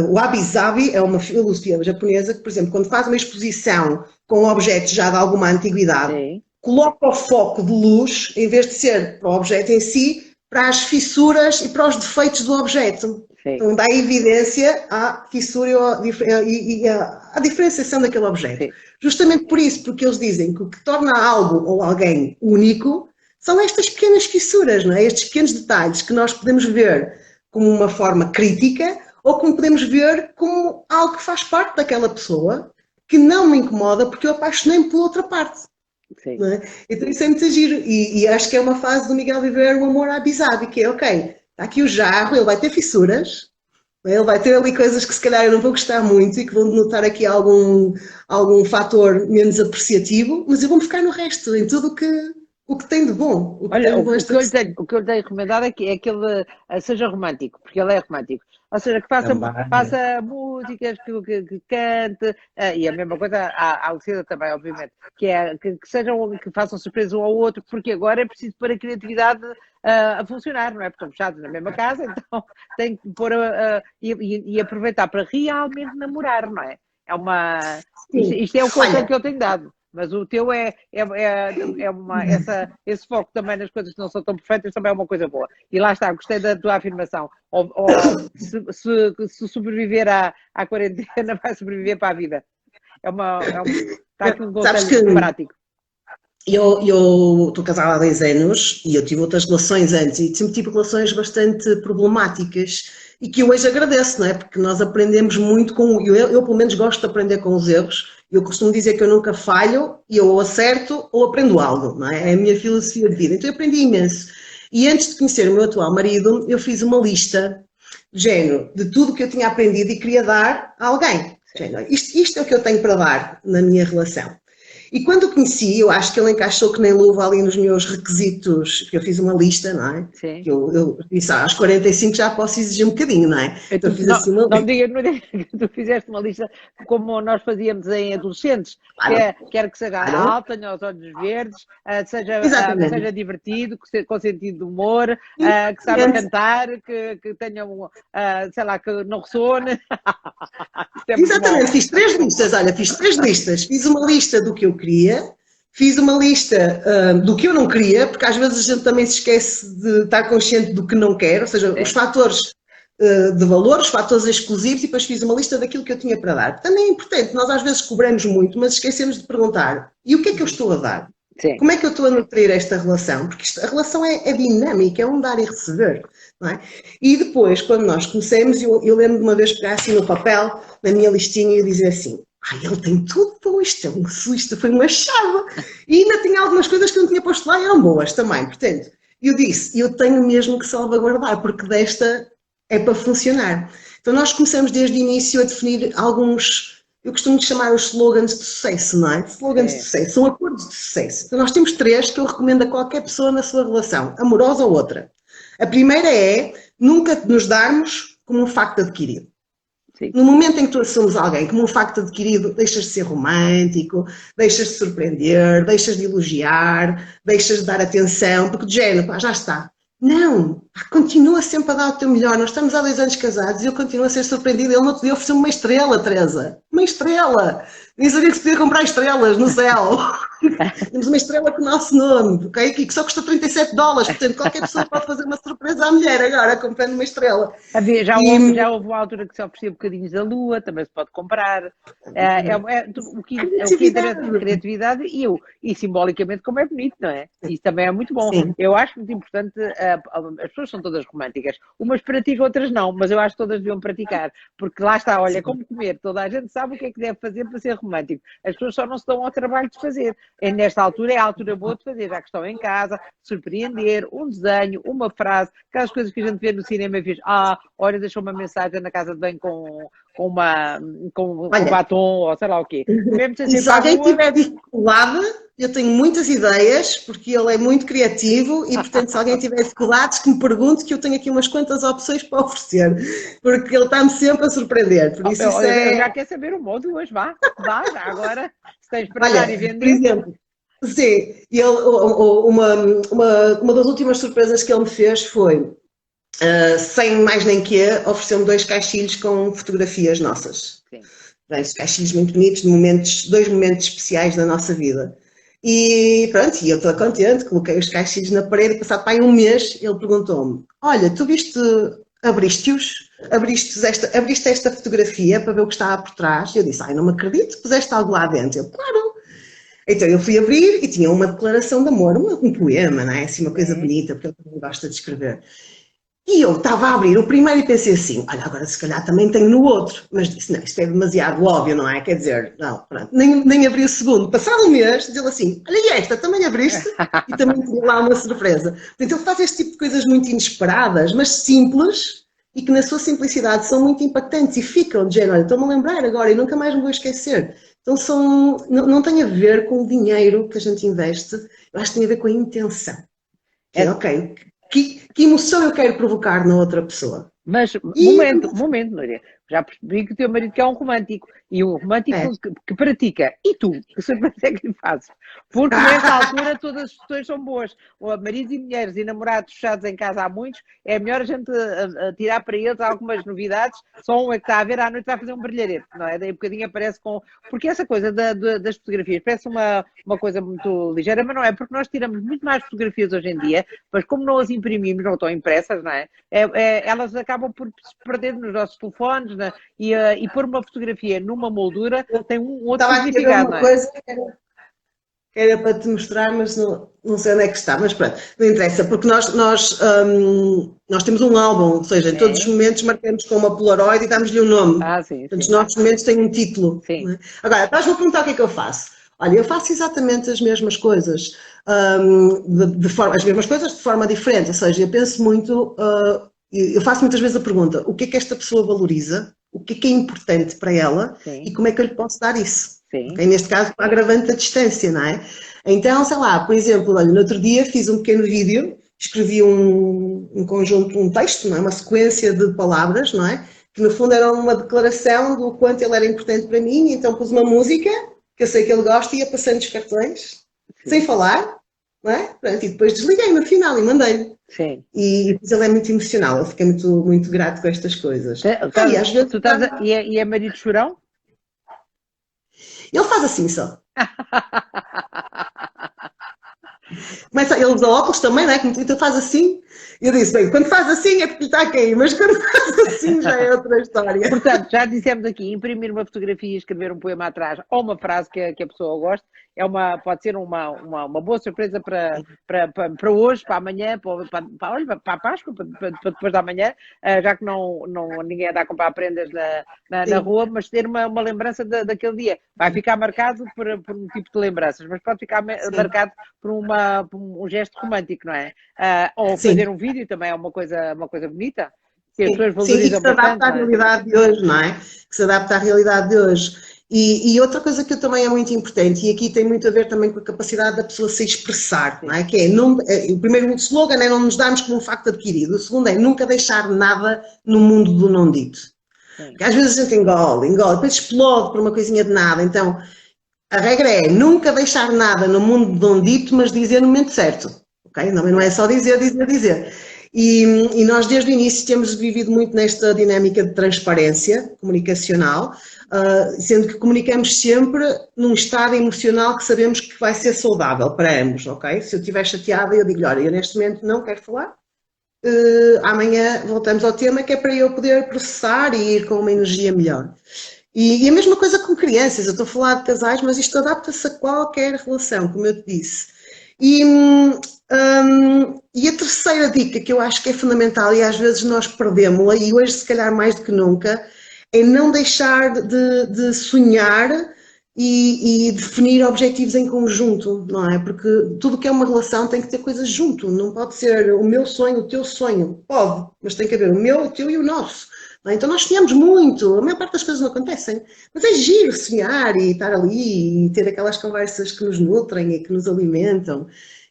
o wabi-sabi é uma filosofia japonesa que, por exemplo, quando faz uma exposição com objetos já de alguma antiguidade, Sim. coloca o foco de luz, em vez de ser para o objeto em si, para as fissuras e para os defeitos do objeto. Sim. Então dá evidência à fissura e à diferenciação daquele objeto. Sim. Justamente por isso, porque eles dizem que o que torna algo ou alguém único são estas pequenas fissuras, não é? Estes pequenos detalhes que nós podemos ver como uma forma crítica ou como podemos ver como algo que faz parte daquela pessoa, que não me incomoda porque eu apaixonei-me por outra parte. Sim. Não é? Então isso é muito giro e acho que é uma fase do Miguel viver o amor à wabi-sabi, que é ok, está aqui o jarro, ele vai ter fissuras, ele vai ter ali coisas que se calhar eu não vou gostar muito e que vão denotar aqui algum fator menos apreciativo, mas eu vou-me ficar no resto, em tudo o que tem de bom. Olha, o que eu lhe tenho recomendado é que ele seja romântico, porque ele é romântico. Ou seja, que faça músicas, que cante, e a mesma coisa à Lucida também, obviamente, que façam surpresa um ao outro, porque agora é preciso pôr a criatividade a funcionar, não é? Porque estão fechados na mesma casa, então tem que pôr e aproveitar para realmente namorar, não é? Isto é o conselho que eu tenho dado. Mas o teu esse foco também nas coisas que não são tão perfeitas também é uma coisa boa. E lá está, gostei da tua afirmação. Se sobreviver à quarentena, vai sobreviver para a vida. Está aqui um conselho prático. Eu estou casada há 10 anos e eu tive outras relações antes e sempre tive relações bastante problemáticas e que eu hoje agradeço, não é? Porque nós aprendemos muito eu pelo menos gosto de aprender com os erros. Eu costumo dizer que eu nunca falho e eu ou acerto ou aprendo algo, não é? É a minha filosofia de vida. Então eu aprendi imenso. E antes de conhecer o meu atual marido, eu fiz uma lista, género, de tudo que eu tinha aprendido e queria dar a alguém. Género, isto é o que eu tenho para dar na minha relação. E quando o conheci, eu acho que ele encaixou que nem luva ali nos meus requisitos, porque eu fiz uma lista, não é? Sim. Eu disse, aos 45 já posso exigir um bocadinho, não é? Então fiz assim uma lista. Não diga que tu fizeste uma lista como nós fazíamos em adolescentes, quer que seja alta, tenha os olhos verdes, seja divertido, com sentido de humor, que saiba cantar, que tenha sei lá, que não ressone. Exatamente, fiz 3 listas, fiz uma lista do que eu queria, fiz uma lista do que eu não queria, porque às vezes a gente também se esquece de estar consciente do que não quer, ou seja, os fatores de valor, os fatores exclusivos, e depois fiz uma lista daquilo que eu tinha para dar. Também é importante, nós às vezes cobramos muito, mas esquecemos de perguntar, e o que é que eu estou a dar? Sim. Como é que eu estou a nutrir esta relação? Porque a relação é dinâmica, é um dar e receber. Não é? E depois, quando nós conhecemos, eu lembro de uma vez pegar assim no papel, na minha listinha, e dizer assim, ele tem tudo bom, isto foi uma chave. E ainda tinha algumas coisas que eu não tinha posto lá e eram boas também. Portanto, eu disse, eu tenho mesmo que salvaguardar, porque desta é para funcionar. Então nós começamos desde o início a definir alguns, eu costumo chamar os slogans de sucesso, não é? Slogans de sucesso, são acordos de sucesso. Então nós temos 3 que eu recomendo a qualquer pessoa na sua relação, amorosa ou outra. A primeira é nunca nos darmos como um facto adquirido. Sim. No momento em que tu assumes alguém como um facto adquirido, deixas de ser romântico, deixas de surpreender, deixas de elogiar, deixas de dar atenção, porque de género, já está. Não, continua sempre a dar o teu melhor. Nós estamos há 2 anos casados e eu continuo a ser surpreendida. Ele não te deu oferecer uma estrela, Teresa. Uma estrela. Nem sabia que se podia comprar estrelas no céu. Temos uma estrela com o nosso nome, okay? Que só custa $37. Portanto, qualquer pessoa pode fazer uma surpresa à mulher agora, comprando uma estrela. Já houve uma altura que se oferecia bocadinhos da lua, também se pode comprar. O que interessa de criatividade e simbolicamente como é bonito, não é? Isso também é muito bom. Sim. Eu acho muito importante, as pessoas são todas românticas, umas praticam, outras não, mas eu acho que todas deviam praticar, porque lá está, olha, como comer, toda a gente sabe o que é que deve fazer para ser romântico. As pessoas só não se dão ao trabalho de fazer. Nesta altura é a altura boa de fazer, já que estão em casa, surpreender, um desenho, uma frase, aquelas coisas que a gente vê no cinema e diz, olha, deixou uma mensagem na casa de banho com um batom, ou sei lá o quê. Mesmo e se alguém tiver dificuldade, eu tenho muitas ideias, porque ele é muito criativo e, portanto, se alguém tiver dificuldades, que me pergunte, que eu tenho aqui umas quantas opções para oferecer, porque ele está-me sempre a surpreender. Por isso, eu já quero saber o modo hoje, vá, já agora, se tens para dar e vender. Por exemplo, sim, uma das últimas surpresas que ele me fez foi, sem mais nem que, ofereceu-me 2 caixilhos com fotografias nossas. Sim. Caixilhos muito bonitos, de momentos, 2 momentos especiais da nossa vida. E pronto, e eu estou contente, coloquei os caixilhos na parede e passado para aí um mês, ele perguntou-me, olha, tu abriste-os? Abriste esta fotografia para ver o que estava por trás? E eu disse, ai, não me acredito, puseste algo lá dentro. Eu, claro. Então eu fui abrir e tinha uma declaração de amor, um poema, não é? Assim, uma coisa bonita, porque ele também gosta de escrever. E eu estava a abrir o primeiro e pensei assim, olha, agora se calhar também tenho no outro. Mas disse, não, isto é demasiado óbvio, não é? Quer dizer, não, pronto, nem abri o segundo. Passado um mês, diz ele assim, olha, e esta também abriste? E também tinha lá uma surpresa. Portanto, ele faz este tipo de coisas muito inesperadas, mas simples, e que na sua simplicidade são muito impactantes e ficam de género, olha, estou-me a lembrar agora e nunca mais me vou esquecer. Então não tem a ver com o dinheiro que a gente investe, eu acho que tem a ver com a intenção. Que é, ok, que emoção eu quero provocar na outra pessoa? Mas, E, momento, Núria. Já percebi que o teu marido que é um romântico. E um romântico que pratica. E tu? Que surpresa é que lhe fazes? Porque nesta altura todas as questões são boas. Maridos e mulheres e namorados fechados em casa há muitos. É melhor a gente tirar para eles algumas novidades. Só um é que está a ver à noite vai fazer um brilharete. Não é? Daí um bocadinho aparece com... Porque essa coisa das fotografias parece uma coisa muito ligeira, mas não é. Porque nós tiramos muito mais fotografias hoje em dia. Mas como não as imprimimos, não estão impressas, não é? Elas acabam por se perder nos nossos telefones, né? E pôr uma fotografia numa moldura tem um outro estava aqui a ver significado, uma não é? coisa que era para te mostrar, mas não sei onde é que está, mas pronto, não interessa, porque nós temos um álbum, ou seja, em todos os momentos marcamos com uma Polaroid e damos-lhe um nome. Ah, sim, Portanto, os sim. nossos momentos têm um título. Sim. Não é? Agora, estás-me a perguntar o que é que eu faço. Olha, eu faço exatamente as mesmas coisas, as mesmas coisas de forma diferente, ou seja, eu penso muito, eu faço muitas vezes a pergunta, o que é que esta pessoa valoriza, o que é importante para ela Sim. e como é que eu lhe posso dar isso. Sim. Okay? Neste caso, o agravante da distância, não é? Então, sei lá, por exemplo, olha, no outro dia fiz um pequeno vídeo, escrevi um conjunto, um texto, não é? Uma sequência de palavras, não é? Que no fundo era uma declaração do quanto ele era importante para mim, então pus uma música, que eu sei que ele gosta, e ia passando os cartões, sem falar, não é? Pronto, e depois desliguei no final e mandei-lhe. Sim. E depois ele é muito emocional, eu fiquei muito, muito grato com estas coisas. E às vezes... E é marido chorão? Ele faz assim só. Começa, ele usa óculos também, não é? Então faz assim. Eu disse, bem, quando faz assim é porque está a cair, mas quando faz assim já é outra história. Portanto, já dissemos aqui, imprimir uma fotografia e escrever um poema atrás ou uma frase que a pessoa goste, pode ser uma boa surpresa para hoje, para amanhã, para a Páscoa, para depois da manhã, já que ninguém anda a comprar prendas na rua, mas ter uma lembrança daquele dia. Vai ficar marcado por um tipo de lembranças, mas pode ficar marcado por um gesto romântico, não é? Ou fazer um vídeo também é uma coisa bonita. Que as pessoas valorizam que se adapta à realidade de hoje, não é? Que se adapta à realidade de hoje. E outra coisa que também é muito importante, e aqui tem muito a ver também com a capacidade da pessoa se expressar, não é? Que o primeiro slogan é não nos darmos como um facto adquirido, o segundo é nunca deixar nada no mundo do não dito. Porque às vezes a gente engole, depois explode por uma coisinha de nada, então a regra é nunca deixar nada no mundo do não dito, mas dizer no momento certo, ok? Não é só dizer. E nós, desde o início, temos vivido muito nesta dinâmica de transparência comunicacional, sendo que comunicamos sempre num estado emocional que sabemos que vai ser saudável para ambos, ok? Se eu estiver chateada, eu digo, olha, eu neste momento não quero falar, amanhã voltamos ao tema, que é para eu poder processar e ir com uma energia melhor. E a mesma coisa com crianças, eu estou a falar de casais, mas isto adapta-se a qualquer relação, como eu te disse. E a terceira dica que eu acho que é fundamental e às vezes nós perdemos-la, e hoje se calhar mais do que nunca, é não deixar de sonhar e definir objetivos em conjunto, não é? Porque tudo que é uma relação tem que ter coisas junto, não pode ser o meu sonho, o teu sonho, pode, mas tem que haver o meu, o teu e o nosso. Então nós sonhamos muito, a maior parte das coisas não acontecem, mas é giro sonhar e estar ali e ter aquelas conversas que nos nutrem e que nos alimentam.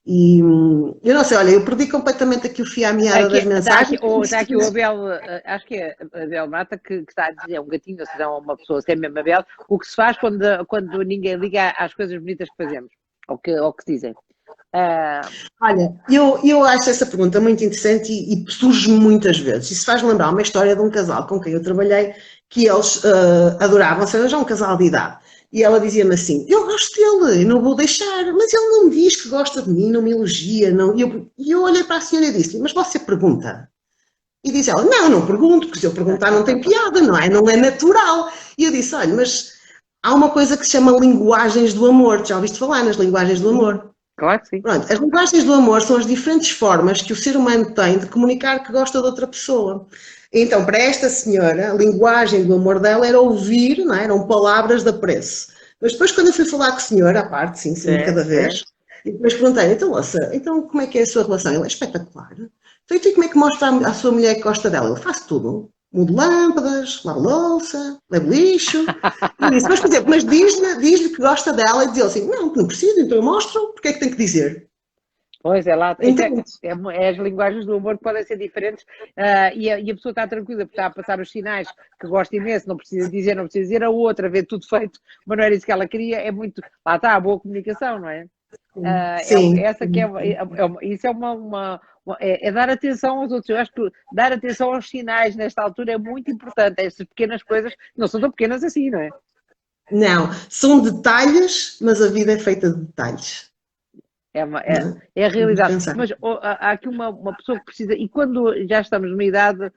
E eu não sei, olha, eu perdi completamente aqui o fio à meada das mensagens. Está aqui o Abel, acho que é Abel Mata, que está a dizer, é um gatinho, ou seja, uma pessoa, se é mesmo Abel, o que se faz quando ninguém liga às coisas bonitas que fazemos, ou que dizem. Olha, eu acho essa pergunta muito interessante e surge muitas vezes. Isso faz lembrar uma história de um casal com quem eu trabalhei, que eles adoravam ser já um casal de idade. E ela dizia-me assim, eu gosto dele, não vou deixar, mas ele não me diz que gosta de mim, não me elogia. Não. E eu olhei para a senhora e disse-lhe, mas você pergunta? E diz ela, não pergunto, porque se eu perguntar não tem piada, não é? Não é natural. E eu disse, olha, mas há uma coisa que se chama linguagens do amor. Já ouviste falar nas linguagens do amor? Claro que sim. Pronto, as linguagens do amor são as diferentes formas que o ser humano tem de comunicar que gosta de outra pessoa. Então, para esta senhora, a linguagem do amor dela era ouvir, não é? Eram palavras de apreço. Mas depois, quando eu fui falar com a senhora, à parte, sim, de cada vez, e depois perguntei, então, moça, então como é que é a sua relação? Ela é espetacular. Então, e como é que mostra à sua mulher que gosta dela? Eu faço tudo. Mudo lâmpadas, lavo louça, levo lixo. E disse, mas, por exemplo, mas diz-lhe que gosta dela e diz ele assim, não preciso, então eu mostro, porque é que tem que dizer? Pois é, lá, Então, é as linguagens do amor que podem ser diferentes e a pessoa está tranquila porque está a passar os sinais que gosta imenso, não precisa dizer, a outra vê tudo feito, mas não era isso que ela queria, é muito, lá está a boa comunicação, não é? sim. Essa que isso é dar atenção aos outros. Eu acho que dar atenção aos sinais nesta altura é muito importante. Essas pequenas coisas não são tão pequenas assim, não é? Não, são detalhes, mas a vida é feita de detalhes. É a realidade. Pensar. Mas há aqui uma pessoa que precisa, e quando já estamos numa idade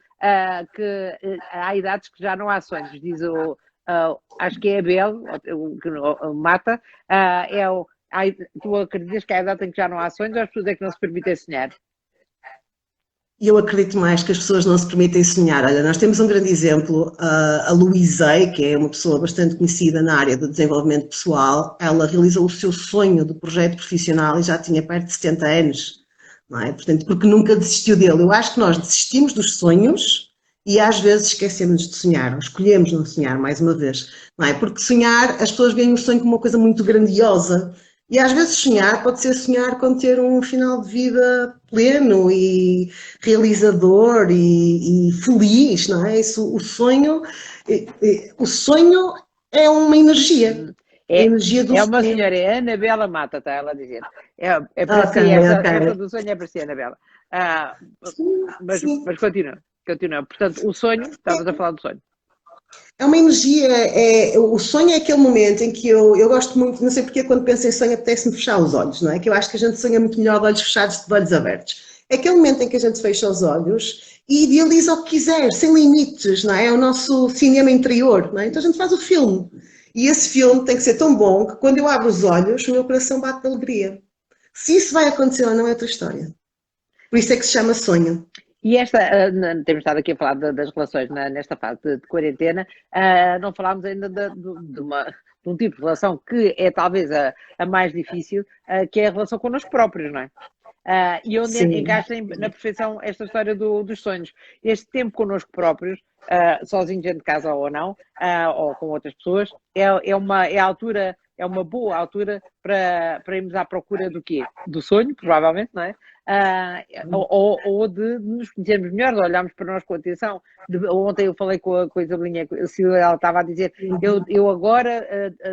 que há idades que já não há sonhos, diz acho que é a Abel, o Mata, tu acreditas que há idade em que já não há sonhos ou as pessoas é que não se permitem sonhar? E eu acredito mais que as pessoas não se permitem sonhar. Olha, nós temos um grande exemplo, a Louise, que é uma pessoa bastante conhecida na área do desenvolvimento pessoal. Ela realizou o seu sonho do projeto profissional e já tinha perto de 70 anos, não é? Portanto, porque nunca desistiu dele. Eu acho que nós desistimos dos sonhos e às vezes esquecemos de sonhar, ou escolhemos não sonhar mais uma vez, não é? Porque sonhar, as pessoas veem o sonho como uma coisa muito grandiosa. E às vezes sonhar pode ser sonhar com ter um final de vida pleno e realizador e feliz, não é? Isso, o sonho é uma energia. A energia do É uma sonho. senhora, é a Anabela Mata, está ela a dizer. É para si, Ok. essa do sonho é para si, Anabela. Sim. Mas continua. Portanto, o sonho, estavas a falar do sonho. É uma energia, o sonho é aquele momento em que eu gosto muito, não sei porque quando penso em sonho apetece-me fechar os olhos, não é? Que eu acho que a gente sonha muito melhor de olhos fechados do que de olhos abertos. É aquele momento em que a gente fecha os olhos e idealiza o que quiser, sem limites, não é? É o nosso cinema interior, não é? Então a gente faz o filme. E esse filme tem que ser tão bom que quando eu abro os olhos o meu coração bate de alegria. Se isso vai acontecer ou não é outra história. Por isso é que se chama sonho. E temos estado aqui a falar das relações nesta fase de quarentena, não falámos ainda de um tipo de relação que é talvez a mais difícil, que é a relação connosco próprios, não é? E onde encaixa na perfeição esta história dos sonhos. Este tempo connosco próprios, sozinhos dentro de casa ou não, ou com outras pessoas, é uma boa altura para irmos à procura do quê? Do sonho, provavelmente, não é? Ou de nos conhecermos melhor, de olharmos para nós com atenção. Ontem eu falei com a Isabelinha, a Silvia, ela estava a dizer, eu agora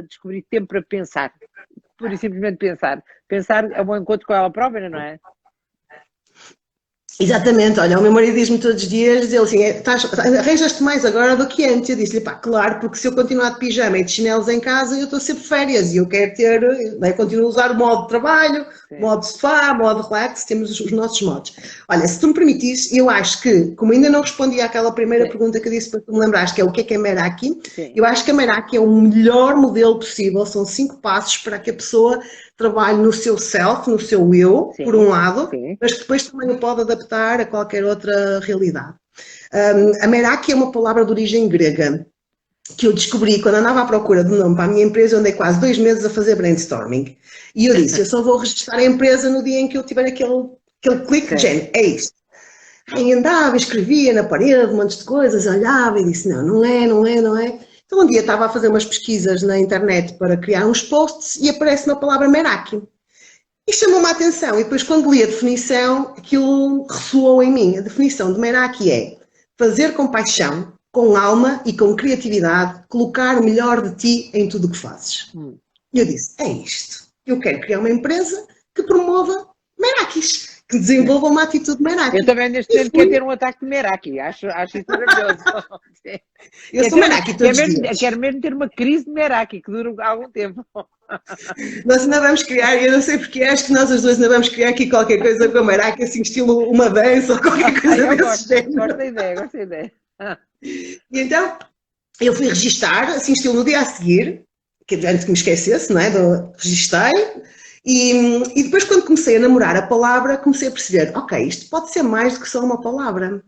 descobri tempo para pensar, pura e simplesmente pensar. Pensar é um bom encontro com ela própria, não é? Exatamente, olha, o meu marido diz-me todos os dias, ele assim, arranjas-te mais agora do que antes. Eu disse-lhe, pá, claro, porque se eu continuar de pijama e de chinelos em casa, eu estou sempre de férias e eu quero ter, né, continuo a usar o modo de trabalho, modo sofá, modo relax, temos os nossos modos. Olha, se tu me permitires, eu acho que, como ainda não respondi àquela primeira pergunta que eu disse para tu me lembrares, que é o que é Meraki, eu acho que a Meraki é o melhor modelo possível, são 5 passos para que a pessoa trabalhe no seu self, no seu eu, por um lado, mas que depois também o pode adaptar a qualquer outra realidade. A Meraki é uma palavra de origem grega, que eu descobri quando andava à procura de um nome para a minha empresa. Eu andei quase 2 meses a fazer brainstorming. E eu disse, eu só vou registrar a empresa no dia em que eu tiver aquele clique de género, é isto. Aí andava, escrevia na parede, um monte de coisas, olhava e disse, não é. Então um dia estava a fazer umas pesquisas na internet para criar uns posts e aparece uma palavra Meraki. E chamou-me a atenção, e depois quando li a definição, aquilo ressoou em mim. A definição de Meraki é fazer com paixão, com alma e com criatividade, colocar o melhor de ti em tudo o que fazes. E eu disse, é isto. Eu quero criar uma empresa que promova Merakis, que desenvolva uma atitude Meraki. Eu também neste momento quero ter um ataque de Meraki, acho isso maravilhoso. Eu sou Meraki todos os dias. Quero mesmo ter uma crise de Meraki, que dura algum tempo. Nós ainda vamos criar, eu não sei porque, acho que nós as duas ainda vamos criar aqui qualquer coisa com a Meraki, assim, estilo uma dança ou qualquer coisa desse género. Gosto da ideia. E então, eu fui registar, assim, estilo no dia a seguir, que antes que me esquecesse, não é? Registrei, e depois quando comecei a namorar a palavra, comecei a perceber, ok, isto pode ser mais do que só uma palavra.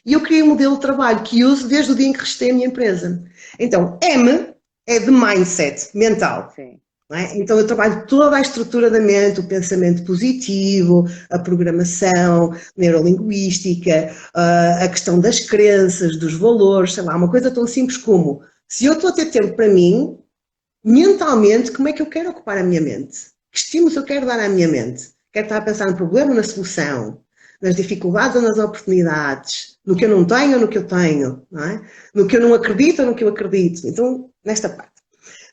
E eu criei um modelo de trabalho que uso desde o dia em que registrei a minha empresa. Então, M é de mindset, mental. Sim. Não é? Então eu trabalho toda a estrutura da mente, o pensamento positivo, a programação, neurolinguística, a questão das crenças, dos valores, sei lá, uma coisa tão simples como, se eu estou a ter tempo para mim, mentalmente, como é que eu quero ocupar a minha mente? Que estímulos eu quero dar à minha mente? Quero estar a pensar no problema ou na solução? Nas dificuldades ou nas oportunidades? No que eu não tenho ou no que eu tenho? Não é? No que eu não acredito ou no que eu acredito? Então, nesta parte.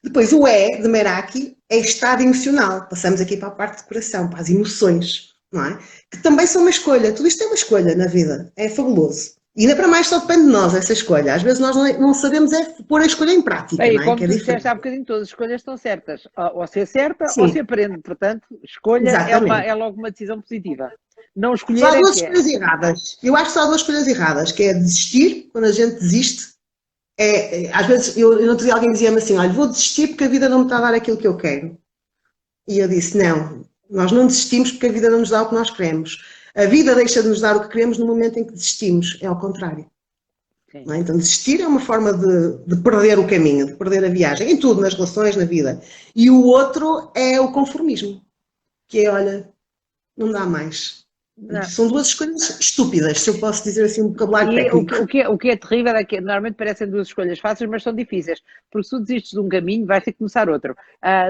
Depois, o E de Meraki é estado emocional. Passamos aqui para a parte de coração, para as emoções, não é? Que também são uma escolha. Tudo isto é uma escolha na vida. É fabuloso. E ainda para mais só depende de nós, essa escolha. Às vezes nós não sabemos é pôr a escolha em prática, bem, não é? Como que é tu disseste há bocadinho, todas as escolhas estão certas. Ou se acerta, Sim. ou se aprende. Portanto, escolha é logo uma decisão positiva. Não escolher só duas que escolhas erradas. Eu acho que só há duas escolhas erradas, que é desistir, quando a gente desiste. Às vezes, eu não dizia, alguém dizia-me assim, olha, vou desistir porque a vida não me está a dar aquilo que eu quero. E eu disse, não, nós não desistimos porque a vida não nos dá o que nós queremos. A vida deixa de nos dar o que queremos no momento em que desistimos, é ao contrário. Não é? Então desistir é uma forma de perder o caminho, de perder a viagem, em tudo, nas relações, na vida. E o outro é o conformismo, que é, olha, não dá mais. Não. São duas escolhas estúpidas, se eu posso dizer assim um vocabulário técnico. O que é terrível é que normalmente parecem duas escolhas fáceis, mas são difíceis. Porque se tu desistes de um caminho, vais ter que começar outro.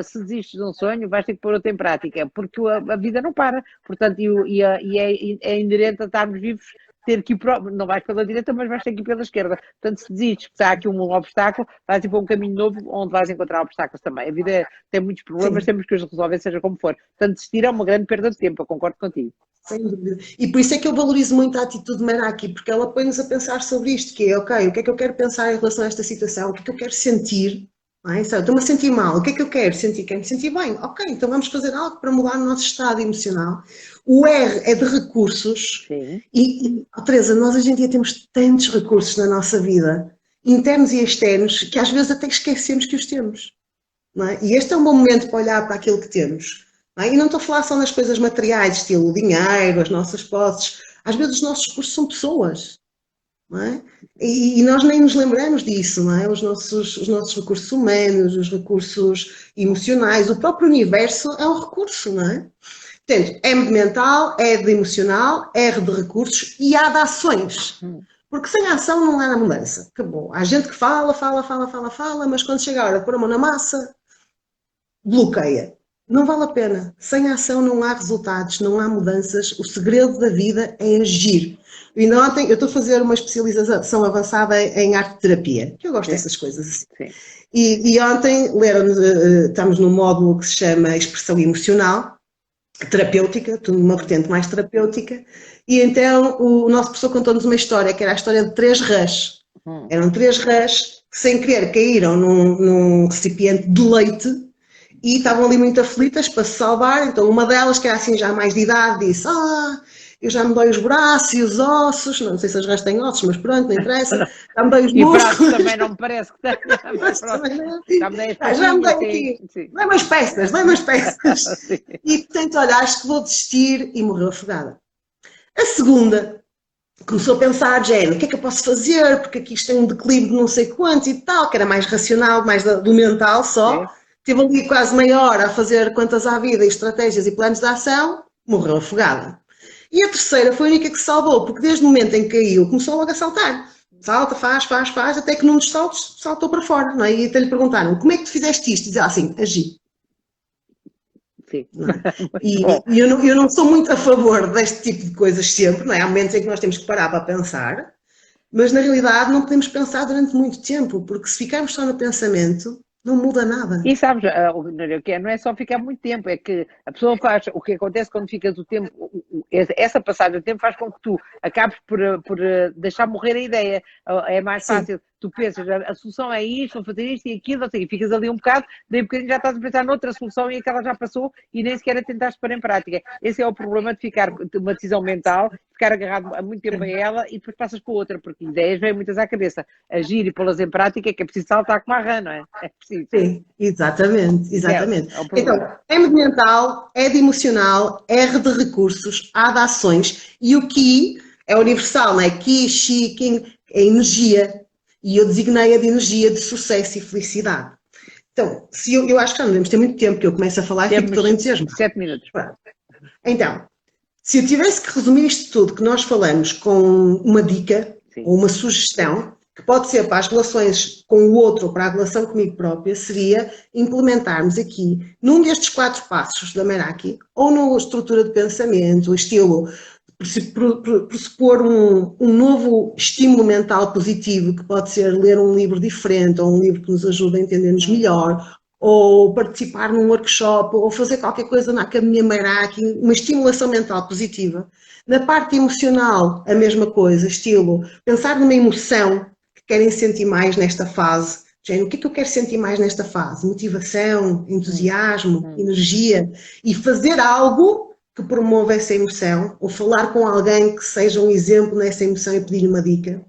Se desistes de um sonho, vais ter que pôr outro em prática, porque a vida não para. Portanto, é inerente a estarmos vivos, ter que ir não vais pela direita, mas vais ter que ir pela esquerda. Portanto, se desistes que há aqui um obstáculo, vais ir para um caminho novo onde vais encontrar obstáculos também. A vida tem muitos problemas, temos que os resolver, seja como for. Portanto, desistir é uma grande perda de tempo, eu concordo contigo. Sem dúvida. E por isso é que eu valorizo muito a atitude Meraki, porque ela põe-nos a pensar sobre isto, que é, ok, o que é que eu quero pensar em relação a esta situação, o que é que eu quero sentir, não é? Estou-me a sentir mal, o que é que eu quero sentir? Quero me sentir bem, ok, então vamos fazer algo para mudar o nosso estado emocional. O R é de recursos. Sim. E Teresa, nós hoje em dia temos tantos recursos na nossa vida, internos e externos, que às vezes até esquecemos que os temos, não é? E este é um bom momento para olhar para aquilo que temos. Não é? E não estou a falar só nas coisas materiais, estilo o dinheiro, as nossas posses. Às vezes os nossos recursos são pessoas. Não é? E nós nem nos lembramos disso, não é? Os nossos recursos humanos, os recursos emocionais, o próprio universo é um recurso, não é? Portanto, M de mental, E de emocional, R de recursos e A de ações. Porque sem ação não há mudança. Acabou. Há gente que fala, mas quando chega a hora de pôr a mão na massa, bloqueia. Não vale a pena. Sem ação não há resultados, não há mudanças. O segredo da vida é agir. E ontem eu estou a fazer uma especialização avançada em arte-terapia, que eu gosto dessas coisas assim. E ontem estamos num módulo que se chama Expressão Emocional, terapêutica, uma vertente mais terapêutica, e então o nosso professor contou-nos uma história, que era a história de 3 rãs. Eram 3 rãs que sem querer caíram num recipiente de leite, e estavam ali muito aflitas para se salvar, então uma delas, que era assim já mais de idade, disse, eu já me dói os braços e os ossos, não sei se as rãs têm ossos, mas pronto, não interessa, já me dói os músculos. E braços também não me parece que tenha, já me dói aqui, dói umas peças, e portanto, olha, acho que vou desistir, e morreu afogada. A segunda começou a pensar, género, o que é que eu posso fazer, porque aqui isto tem um declive de não sei quantos e tal, que era mais racional, mais do mental só. Teve ali quase meia hora a fazer contas à vida e estratégias e planos de ação, morreu afogada. E a terceira foi a única que se salvou, porque desde o momento em que caiu, começou logo a saltar. Salta, faz, até que num dos saltos saltou para fora, não é? E até lhe perguntaram, como é que tu fizeste isto? E dizia assim, agi. Sim. E eu não sou muito a favor deste tipo de coisas sempre, não é? Há momentos em que nós temos que parar para pensar, mas na realidade não podemos pensar durante muito tempo, porque se ficarmos só no pensamento, Não muda nada. E sabes, o que é, não é só ficar muito tempo, é que a pessoa faz, o que acontece quando ficas o tempo, essa passagem do tempo faz com que tu acabes por deixar morrer a ideia. É mais Sim, fácil, tu pensas, a solução é isto, vou fazer isto e aquilo, e ficas ali um bocado, daí um bocadinho já estás a pensar noutra solução e aquela já passou e nem sequer a tentaste pôr em prática. Esse é o problema de ficar, de uma decisão mental, ficar agarrado há muito tempo a ela e depois passas para outra, porque ideias vêm muitas à cabeça. Agir e pô-las em prática é que é preciso saltar como a rã, não é? É preciso. sim, exatamente, exatamente. É o Então, problema. M de mental, E de emocional, R de recursos, A de ações e o Ki é universal, não é? Ki, Chi, King, é energia. E eu designei a de energia de sucesso e felicidade. Então, se eu acho que já não devemos ter muito tempo, que eu começo a falar e fico Temos todo entusiasmado. 7 minutos. Então, se eu tivesse que resumir isto tudo que nós falamos com uma dica Sim. ou uma sugestão, que pode ser para as relações com o outro ou para a relação comigo própria, seria implementarmos aqui, num destes 4 passos da Meraki, ou na estrutura de pensamento, o estilo, pressupor um novo estímulo mental positivo, que pode ser ler um livro diferente, ou um livro que nos ajude a entender-nos melhor, ou participar num workshop, ou fazer qualquer coisa na Academia Meraki, uma estimulação mental positiva. Na parte emocional, a mesma coisa, estilo, pensar numa emoção que querem sentir mais nesta fase. Gente, o que é que eu quero sentir mais nesta fase? Motivação, entusiasmo, energia. E fazer algo que promova essa emoção, ou falar com alguém que seja um exemplo nessa emoção e pedir-lhe uma dica.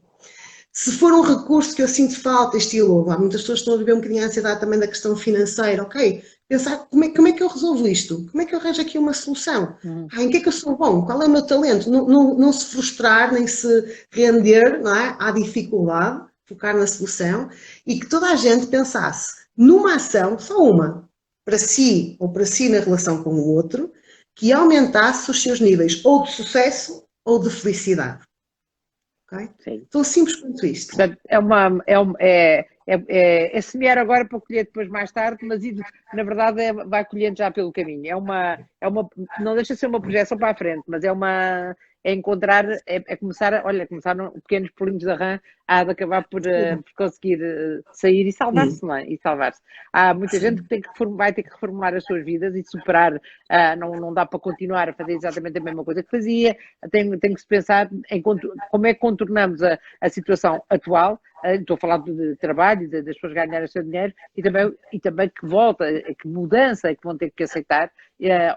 Se for um recurso que eu sinto falta, estilo, há muitas pessoas que estão a viver um bocadinho a ansiedade também da questão financeira, ok, pensar como é que eu resolvo isto? Como é que eu arranjo aqui uma solução? Em que é que eu sou bom? Qual é o meu talento? Não se frustrar, nem se render, não é, à dificuldade, focar na solução, e que toda a gente pensasse numa ação, só uma, para si ou para si na relação com o outro, que aumentasse os seus níveis ou de sucesso ou de felicidade. Okay? Sim. Tão simples quanto isto. Portanto, é semear agora para colher depois mais tarde, mas na verdade vai colhendo já pelo caminho. Não deixa de ser uma projeção para a frente, mas é encontrar, começar pequenos pulinhos da rã, há de acabar por conseguir sair e salvar-se, não é? E salvar-se. Há muita gente que vai ter que reformular as suas vidas e superar, não dá para continuar a fazer exatamente a mesma coisa que fazia, tem que se pensar em como é que contornamos a situação atual. Estou a falar de trabalho, das pessoas ganharem o seu dinheiro e também que volta, que mudança é que vão ter que aceitar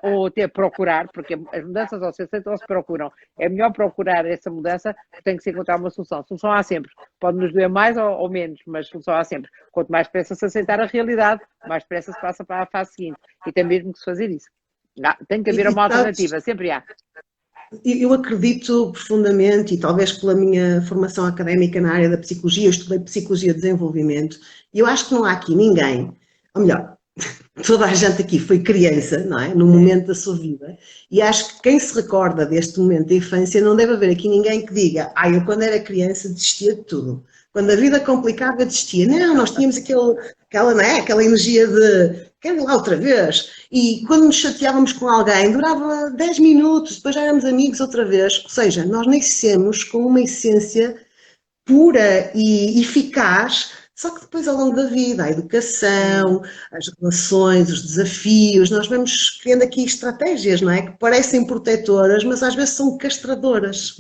ou até procurar, porque as mudanças ou se aceitam ou se procuram. É melhor procurar essa mudança, porque tem que se encontrar uma solução. Solução há sempre. Pode nos doer mais ou menos, mas solução há sempre. Quanto mais depressa se aceitar a realidade, mais depressa se passa para a fase seguinte. E tem mesmo que se fazer isso. Tem que haver uma alternativa, sempre há. Eu acredito profundamente, e talvez pela minha formação académica na área da psicologia, eu estudei psicologia de desenvolvimento, e eu acho que não há aqui ninguém, ou melhor, toda a gente aqui foi criança, não é? No momento da sua vida, e acho que quem se recorda deste momento da infância, não deve haver aqui ninguém que diga, eu quando era criança desistia de tudo. Quando a vida complicava, desistia. Não, nós tínhamos aquela energia de quero ir lá outra vez. E quando nos chateávamos com alguém, durava 10 minutos, depois já éramos amigos outra vez. Ou seja, nós nascemos com uma essência pura e eficaz, só que depois ao longo da vida, a educação, as relações, os desafios, nós vamos criando aqui estratégias, não é? Que parecem protetoras, mas às vezes são castradoras.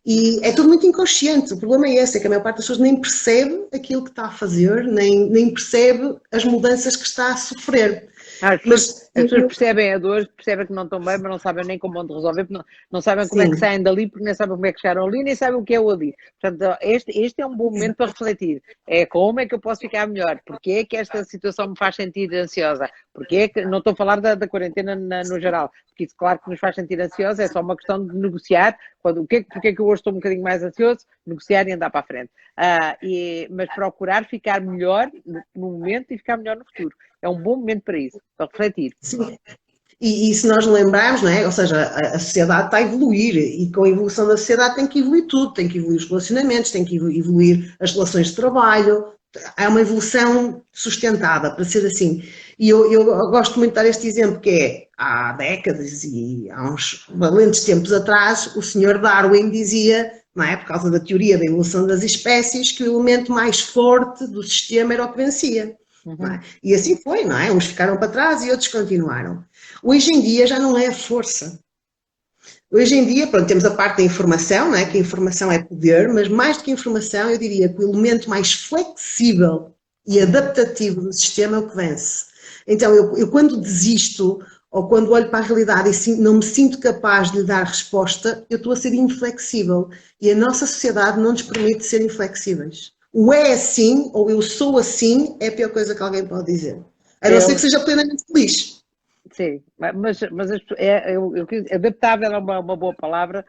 E é tudo muito inconsciente. O problema é esse, é que a maior parte das pessoas nem percebe aquilo que está a fazer, nem percebe as mudanças que está a sofrer. As pessoas percebem a dor, percebem que não estão bem, mas não sabem nem como onde resolver, não sabem como é que saem dali, porque nem sabem como é que chegaram ali, nem sabem o que é o ali. Portanto, este é um bom momento para refletir. É como é que eu posso ficar melhor? Porque é que esta situação me faz sentir ansiosa? Porque é que, não estou a falar da quarentena no geral, porque isso claro que nos faz sentir ansiosa, é só uma questão de negociar, porque é que eu hoje estou um bocadinho mais ansioso, negociar e andar para a frente. Mas procurar ficar melhor no momento e ficar melhor no futuro. É um bom momento para isso, para refletir. Sim. E se nós lembrarmos, não é? Ou seja, a sociedade está a evoluir e com a evolução da sociedade tem que evoluir tudo, tem que evoluir os relacionamentos, tem que evoluir as relações de trabalho, há uma evolução sustentada, para ser assim. E eu gosto muito de dar este exemplo, que é, há décadas e há uns valentes tempos atrás, o senhor Darwin dizia, não é? Por causa da teoria da evolução das espécies, que o elemento mais forte do sistema era o que vencia. não é? E assim foi, não é? Uns ficaram para trás e outros continuaram. Hoje em dia já não é a força. Hoje em dia, pronto, temos a parte da informação, não é? Que a informação é poder, mas mais do que a informação, eu diria que o elemento mais flexível e adaptativo do sistema é o que vence. Então, eu quando desisto, ou quando olho para a realidade e não me sinto capaz de lhe dar resposta, eu estou a ser inflexível. E a nossa sociedade não nos permite ser inflexíveis. O é assim, ou eu sou assim, é a pior coisa que alguém pode dizer. A não ser que seja plenamente feliz. Sim, mas adaptável é uma boa palavra,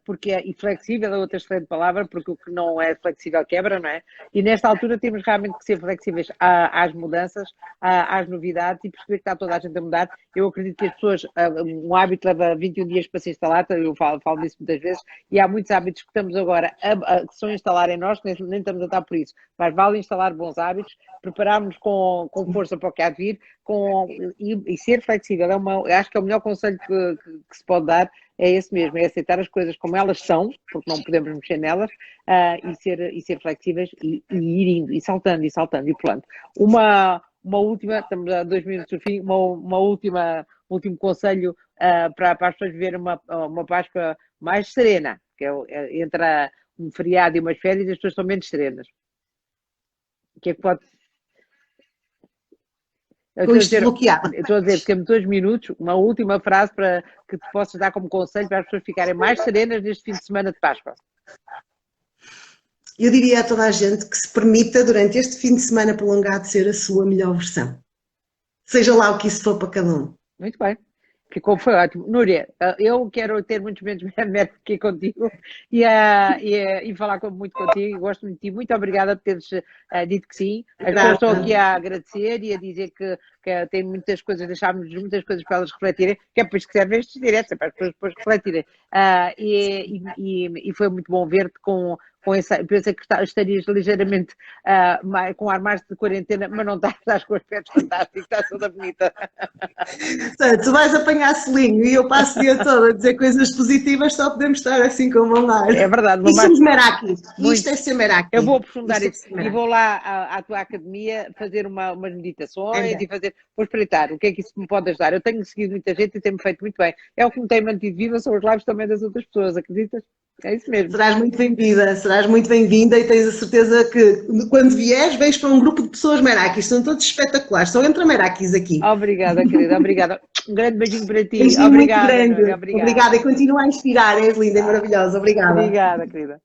porque e flexível é outra excelente palavra, porque o que não é flexível quebra, não é? E nesta altura temos realmente que ser flexíveis às mudanças, às novidades e perceber que está toda a gente a mudar. Eu acredito que as pessoas, um hábito leva 21 dias para se instalar, eu falo disso muitas vezes, e há muitos hábitos que estamos agora que são instalar em nós, que nem estamos a estar por isso, mas vale instalar bons hábitos, prepararmos com força para o que há de vir, e ser flexível. Acho que é o melhor conselho que se pode dar, é esse mesmo, é aceitar as coisas como elas são, porque não podemos mexer nelas, e ser flexíveis e ir indo, e saltando, e pulando. Uma última, estamos a 2 minutos do fim, último conselho para as pessoas viverem uma Páscoa mais serena, que entre um feriado e umas férias, as pessoas estão menos serenas. O que é que pode... Eu estou a dizer, temos 2 minutos, uma última frase para que tu possas dar como conselho para as pessoas ficarem mais serenas neste fim de semana de Páscoa. Eu diria a toda a gente que se permita, durante este fim de semana prolongado, ser a sua melhor versão. Seja lá o que isso for para cada um. Muito bem. Foi ótimo. Núria, eu quero ter muitos momentos aqui contigo e falar muito contigo. Gosto muito de ti. Muito obrigada por teres dito que sim. As pessoas estão aqui a agradecer e a dizer que tem muitas coisas, deixámos muitas coisas para elas refletirem, que é por isso que servem estes diretos, é para as pessoas depois refletirem. E foi muito bom ver-te com essa, pensei que estarias ligeiramente com ar mais de quarentena, mas não estás com aspectos fantásticos, estás toda bonita. Tu vais apanhar selinho e eu passo o dia todo a dizer coisas positivas, só podemos estar assim com uma ar. É verdade. E somos merakis. Isto é ser meraki. Eu vou aprofundar isso e vou lá à tua academia fazer umas meditações e vou espreitar o que é que isso me pode ajudar. Eu tenho seguido muita gente e tem-me feito muito bem. É o que me tem mantido viva, são os lives também das outras pessoas, acreditas? É isso mesmo. Serás muito bem-vinda e tens a certeza que quando vieres, vens para um grupo de pessoas merakis, são todos espetaculares, só entra merakis aqui. Obrigada, querida, obrigada. Um grande beijinho para ti. Obrigada. Obrigada e continua a inspirar, és linda e maravilhosa. Obrigada. Obrigada, querida.